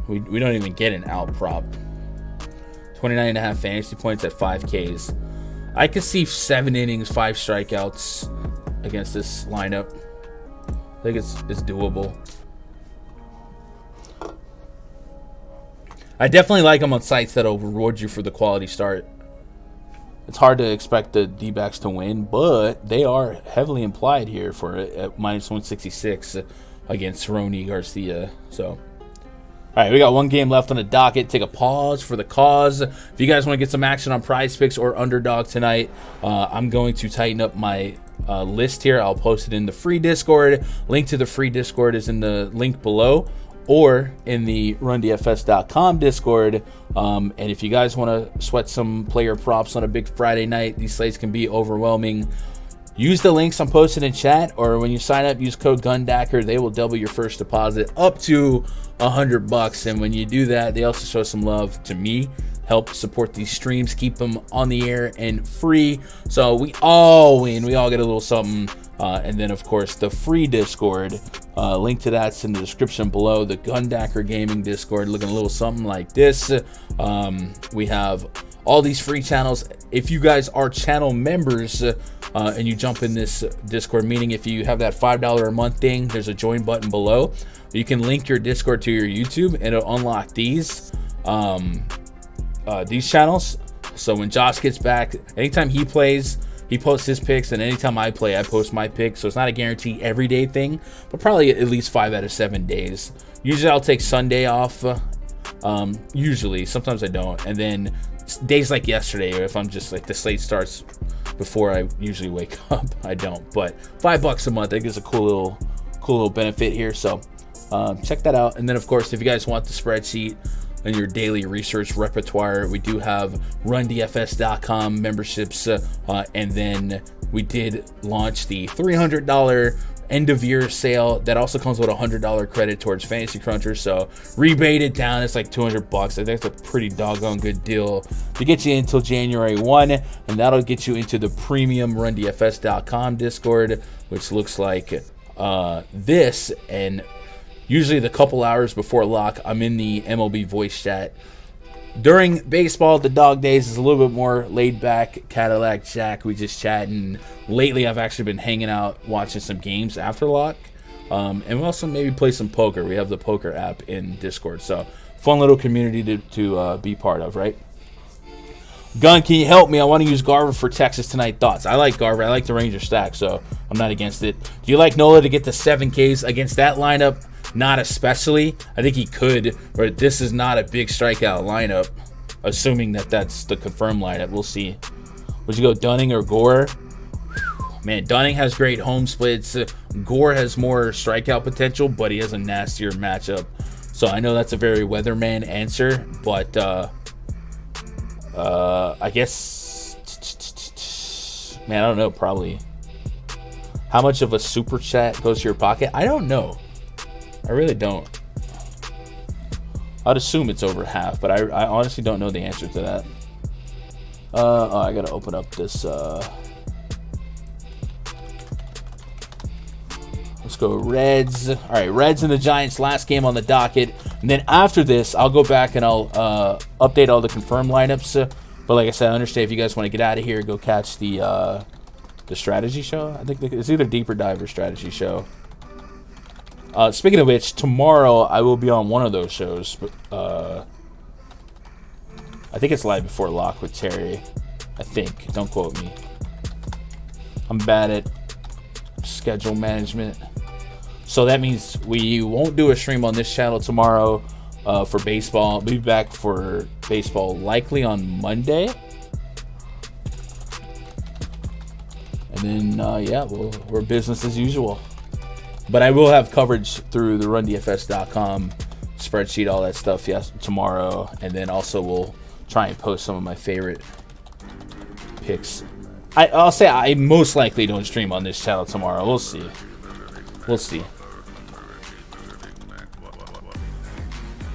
We don't even get an out prop. 29.5 fantasy points at 5 Ks. I could see 7 innings, 5 strikeouts against this lineup. I think it's doable. I definitely like them on sites that'll reward you for the quality start. It's hard to expect the D-backs to win, but they are heavily implied here for at -166 against Cerrone Garcia. So. All right, we got one game left on the docket. Take a pause for the cause. If you guys want to get some action on PrizePicks or Underdog tonight, I'm going to tighten up my list here. I'll post it in the free Discord. Link to the free Discord is in the link below or in the rundfs.com Discord. And if you guys want to sweat some player props on a big Friday night, these slates can be overwhelming. Use the links I'm posting in chat, or when you sign up, use code GUNDACKER. They will double your first deposit up to $100. And when you do that, they also show some love to me, help support these streams, keep them on the air and free. So we all win. We all get a little something. And then, of course, the free Discord. Link to that's in the description below. The Gundacker Gaming Discord, looking a little something like this. We have all these free channels. If you guys are channel members and you jump in this Discord, meaning if you have that $5 a month thing, there's a join button below. You can link your Discord to your YouTube and it'll unlock these channels. So when Josh gets back, anytime he plays, he posts his picks, and anytime I play, I post my picks. So it's not a guarantee everyday thing, but probably at least 5 out of 7 days. Usually I'll take Sunday off. Usually, sometimes I don't. And then days like yesterday, or if I'm just like the slate starts before I usually wake up, I don't. But $5 a month, I think is a cool little benefit here. So check that out. And then of course, if you guys want the spreadsheet and your daily research repertoire, we do have rundfs.com memberships, and then we did launch the $300 end of year sale that also comes with a $100 credit towards Fantasy Cruncher. So rebated down, it's like $200. I think it's a pretty doggone good deal to get you until January 1, and that'll get you into the premium rundfs.com Discord, which looks like this. And usually the couple hours before lock, I'm in the MLB voice chat. During baseball, the dog days is a little bit more laid back. Cadillac Jack, we just chatting. Lately, I've actually been hanging out, watching some games after lock. And we'll also maybe play some poker. We have the poker app in Discord. So, fun little community to be part of, right? Gun, can you help me? I want to use Garver for Texas tonight. Thoughts? I like Garver. I like the Ranger stack, so I'm not against it. Do you like Nola to get the 7 Ks against that lineup? Not especially. I think he could, but this is not a big strikeout lineup, assuming that that's the confirmed lineup. We'll see. Would you go Dunning or Gore? Man, Dunning has great home splits. Gore has more strikeout potential, but he has a nastier matchup. So I know that's a very weatherman answer, but I guess, man, I don't know, probably. How much of a super chat goes to your pocket? I don't know. I really don't. I'd assume it's over half, but I honestly don't know the answer to that. Oh, I gotta open up this. Let's go Reds. All right, Reds and the Giants, last game on the docket. And then after this, I'll go back and I'll update all the confirmed lineups. But like I said, I understand if you guys want to get out of here, go catch the strategy show. I think it's either Deeper Dive or strategy show. Speaking of which, tomorrow I will be on one of those shows. I think it's Live Before Lock with Terry. I think. Don't quote me. I'm bad at schedule management. So that means we won't do a stream on this channel tomorrow for baseball. I'll be back for baseball likely on Monday. And then, yeah, we're business as usual. But I will have coverage through the rundfs.com spreadsheet, all that stuff, yes, tomorrow. And then also we'll try and post some of my favorite picks. I'll say I most likely don't stream on this channel tomorrow. We'll see. We'll see.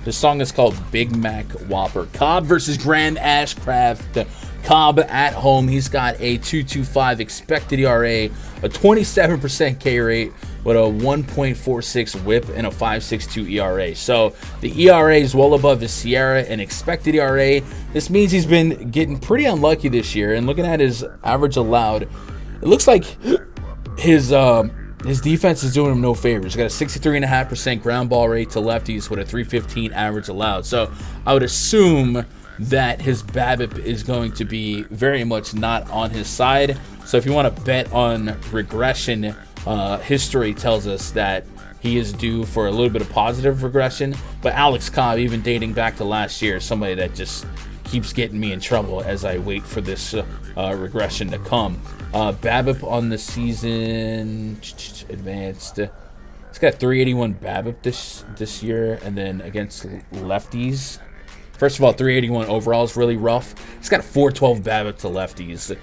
This song is called Big Mac Whopper. Cobb versus Graham Ashcraft. Cobb at home. He's got a 2.25 expected ERA, a 27% K rate with a 1.46 whip and a 5.62 ERA. So the ERA is well above his Sierra and expected ERA. This means he's been getting pretty unlucky this year. And looking at his average allowed, it looks like his defense is doing him no favors. He's got a 63.5% ground ball rate to lefties with a 315 average allowed. So I would assume that his BABIP is going to be very much not on his side. So if you want to bet on regression, history tells us that he is due for a little bit of positive regression. But Alex Cobb, even dating back to last year, is somebody that just keeps getting me in trouble as I wait for this regression to come. BABIP on the season advanced. He's got 381 BABIP this year, and then against lefties. First of all, 381 overall is really rough. He's got a 412 BABIP to lefties.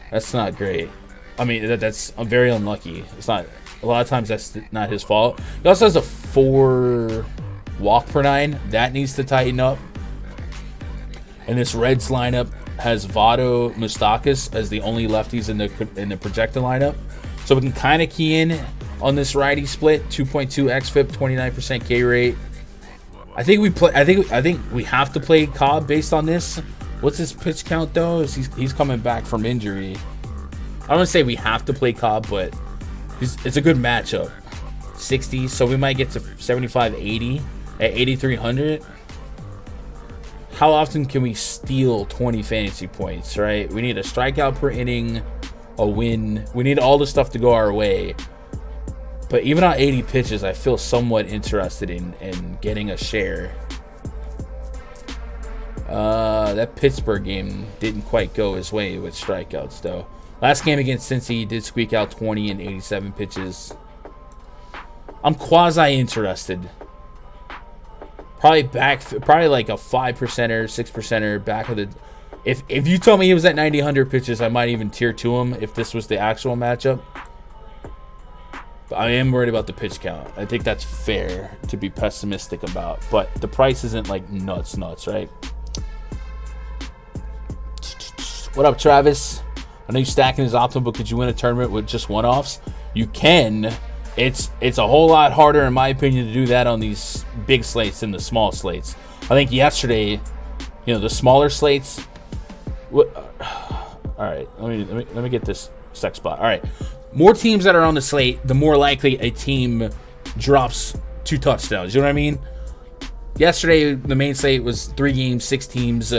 That's not great. I mean, that's very unlucky. It's not. A lot of times that's not his fault. He also has a 4 walk per 9. That needs to tighten up. And this Reds lineup has Votto, Moustakas as the only lefties in the projected lineup. So we can kind of key in on this righty split. 2.2 xFIP, 29% K rate. I think we have to play Cobb based on this. What's his pitch count though? He's coming back from injury. I don't want to say we have to play Cobb, but it's a good matchup. 60, so we might get to 75, 80 at 8,300. How often can we steal 20 fantasy points, right? We need a strikeout per inning, a win. We need all the stuff to go our way. But even on 80 pitches, I feel somewhat interested in getting a share. That Pittsburgh game didn't quite go his way with strikeouts, though. Last game against Cincy, he did squeak out 20 in 87 pitches. I'm quasi-interested. Probably like a 5%er, 6%er back of the... If you told me he was at 90, 100 pitches, I might even tier to him if this was the actual matchup. But I am worried about the pitch count. I think that's fair to be pessimistic about. But the price isn't like nuts, right? What up, Travis? I know you're stacking his optimal, but could you win a tournament with just one-offs? You can. It's a whole lot harder, in my opinion, to do that on these big slates than the small slates. I think yesterday, the smaller slates. All right, let me get this sex spot. All right, more teams that are on the slate, the more likely a team drops 2 touchdowns. You know what I mean? Yesterday, the main slate was 3 games, 6 teams.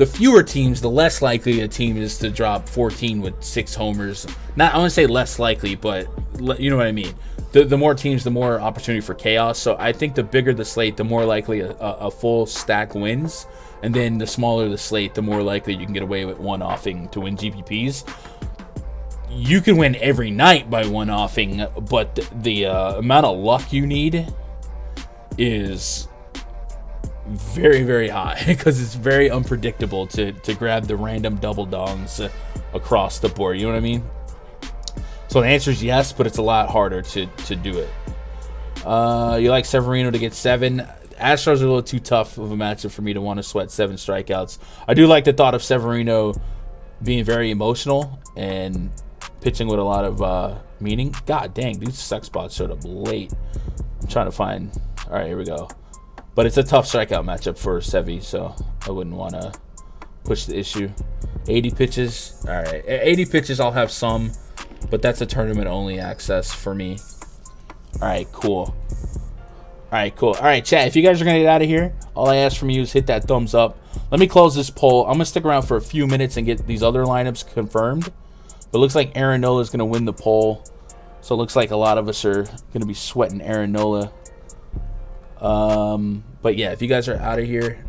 the fewer teams, the less likely a team is to drop 14 with 6 homers. Not, I want to say less likely, but you know what I mean. The more teams, the more opportunity for chaos. So I think the bigger the slate, the more likely a full stack wins. And then the smaller the slate, the more likely you can get away with one-offing to win GPPs. You can win every night by one-offing, but the amount of luck you need is very, very high because it's very unpredictable to grab the random double dongs across the board. You know what I mean? So the answer is yes, but it's a lot harder to do it. You like Severino to get 7. Astros are a little too tough of a matchup for me to want to sweat 7 strikeouts. I do like the thought of Severino being very emotional and pitching with a lot of meaning. God dang, these sex spots showed up late. I'm trying to find. All right, here we go. But it's a tough strikeout matchup for Sevy, so I wouldn't want to push the issue. 80 pitches. All right, 80 pitches, I'll have some, but that's a tournament-only access for me. All right, cool. All right, chat, if you guys are going to get out of here, all I ask from you is hit that thumbs up. Let me close this poll. I'm going to stick around for a few minutes and get these other lineups confirmed. But it looks like Aaron Nola is going to win the poll. So it looks like a lot of us are going to be sweating Aaron Nola. But yeah, if you guys are out of here,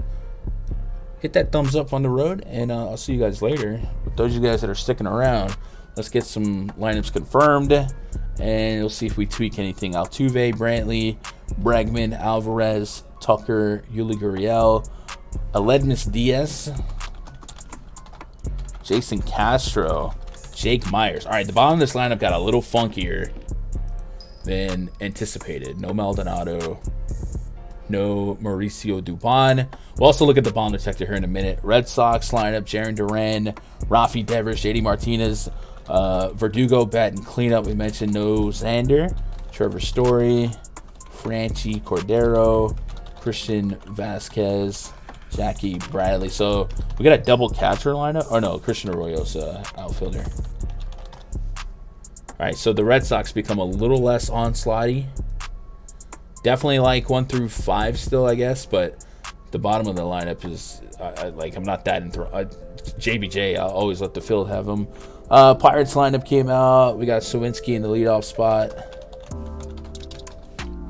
hit that thumbs up on the road, and I'll see you guys later. With those of you guys that are sticking around, let's get some lineups confirmed, and we'll see if we tweak anything. Altuve, Brantley, Bregman, Alvarez, Tucker, Yuli Gurriel, Aledmus Diaz, Jason Castro, Jake Myers. All right, the bottom of this lineup got a little funkier than anticipated. No Maldonado, no Mauricio Dubon. We'll also look at the bomb detector here in a minute. Red Sox lineup: Jarren Duran, Rafi Devers, JD Martinez, Verdugo, bat and cleanup. We mentioned no Xander, Trevor Story, Franchi Cordero, Christian Vasquez, Jackie Bradley. So we got a double catcher lineup. Oh no, Christian Arroyo's outfielder. All right, so the Red Sox become a little less onslaughty. Definitely like 1 through 5 still, I guess, but the bottom of the lineup is I'm not that JBJ. I'll always let the field have him. Pirates lineup came out. We got Sawinski in the leadoff spot.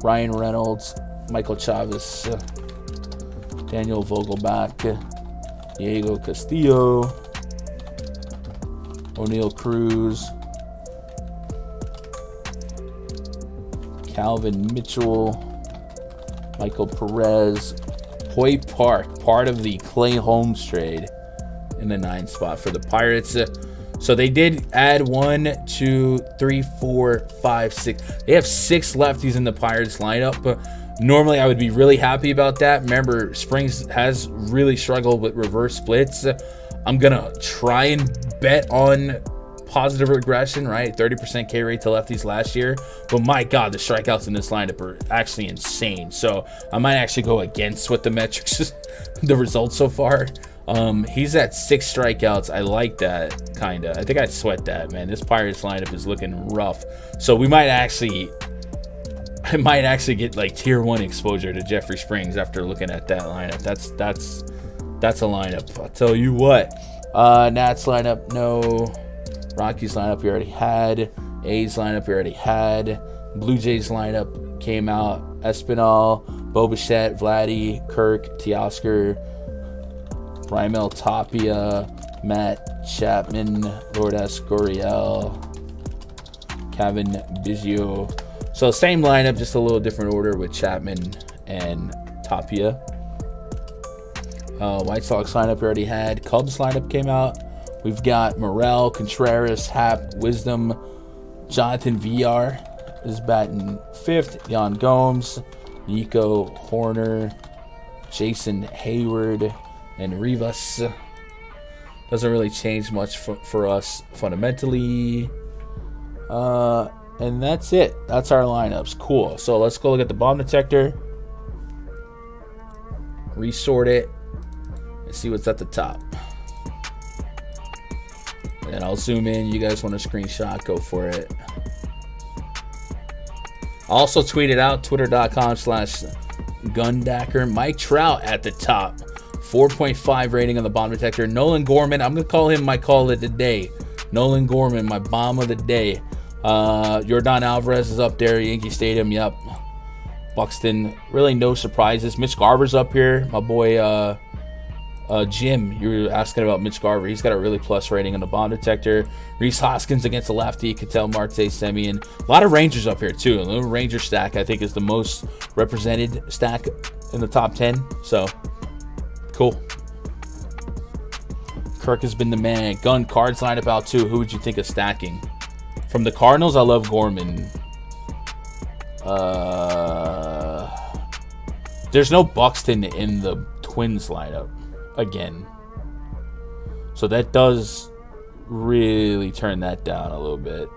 Ryan Reynolds, Michael Chavez, Daniel Vogelbach, Diego Castillo, O'Neal Cruz, Calvin Mitchell, Michael Perez, Hoyt Park, part of the Clay Holmes trade, in the 9th spot for the Pirates. So they did add 1, 2, 3, 4, 5, 6. They have 6 lefties in the Pirates lineup. But normally I would be really happy about that. Remember, Springs has really struggled with reverse splits. I'm going to try and bet on positive regression, right? 30% K rate to lefties last year. But my God, the strikeouts in this lineup are actually insane. So I might actually go against what the metrics, the results so far. He's at 6 strikeouts. I like that, kind of. I think I'd sweat that, man. This Pirates lineup is looking rough. So I might actually get like tier 1 exposure to Jeffrey Springs after looking at that lineup. That's a lineup. I'll tell you what. Nats lineup, no. Rockies lineup we already had. A's lineup we already had. Blue Jays lineup came out. Espinal, Bo Bichette, Vladdy, Kirk, Teoscar, Raimel Tapia, Matt Chapman, Lourdes Gurriel, Kevin Biggio. So same lineup, just a little different order with Chapman and Tapia. White Sox lineup we already had. Cubs lineup came out. We've got Morel, Contreras, Happ, Wisdom, Jonathan VR is batting 5th. Yan Gomes, Nico Horner, Jason Hayward, and Rivas. Doesn't really change much for us fundamentally. And that's it. That's our lineups. Cool. So let's go look at the bomb detector. Resort it. And see what's at the top. And I'll zoom in. You guys want a screenshot, go for it. Also tweet it out, twitter.com/Gundacker. Mike Trout at the top. 4.5 rating on the bomb detector. Nolan Gorman, I'm going to call him my call of the day. Nolan Gorman, my bomb of the day. Yordan Alvarez is up there, Yankee Stadium, yep. Buxton, really no surprises. Mitch Garver's up here. My boy Jim, you were asking about Mitch Garver. He's got a really plus rating on the bomb detector. Rhys Hoskins against the lefty. Ketel Marte, Semien. A lot of Rangers up here, too. A little Ranger stack, I think, is the most represented stack in the top 10. So, cool. Kirk has been the man. Gun cards lined up out, too. Who would you think of stacking? From the Cardinals, I love Gorman. There's no Buxton in the Twins lineup. Again, so that does really turn that down a little bit.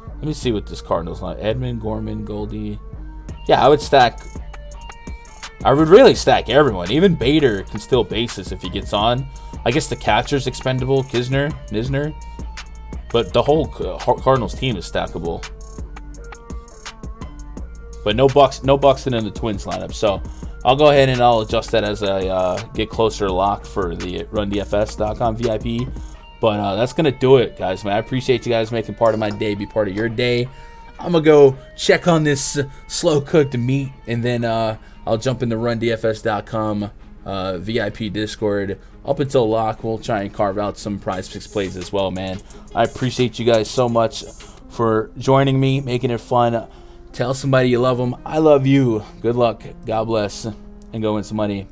Let me see what this Cardinals line. Edman, Gorman, Goldie. Yeah, I would really stack everyone. Even Bader can still bases if he gets on. I guess the catcher's expendable, Nisner, but the whole Cardinals team is stackable. But no Buxton in the Twins lineup. So I'll go ahead and I'll adjust that as I get closer to lock for the RunDFS.com VIP. But that's going to do it, guys, man. I appreciate you guys making part of my day, be part of your day. I'm going to go check on this slow-cooked meat, and then I'll jump in the RunDFS.com VIP Discord. Up until lock, we'll try and carve out some PrizePicks plays as well, man. I appreciate you guys so much for joining me, making it fun. Tell somebody you love them. I love you. Good luck. God bless. And go win some money.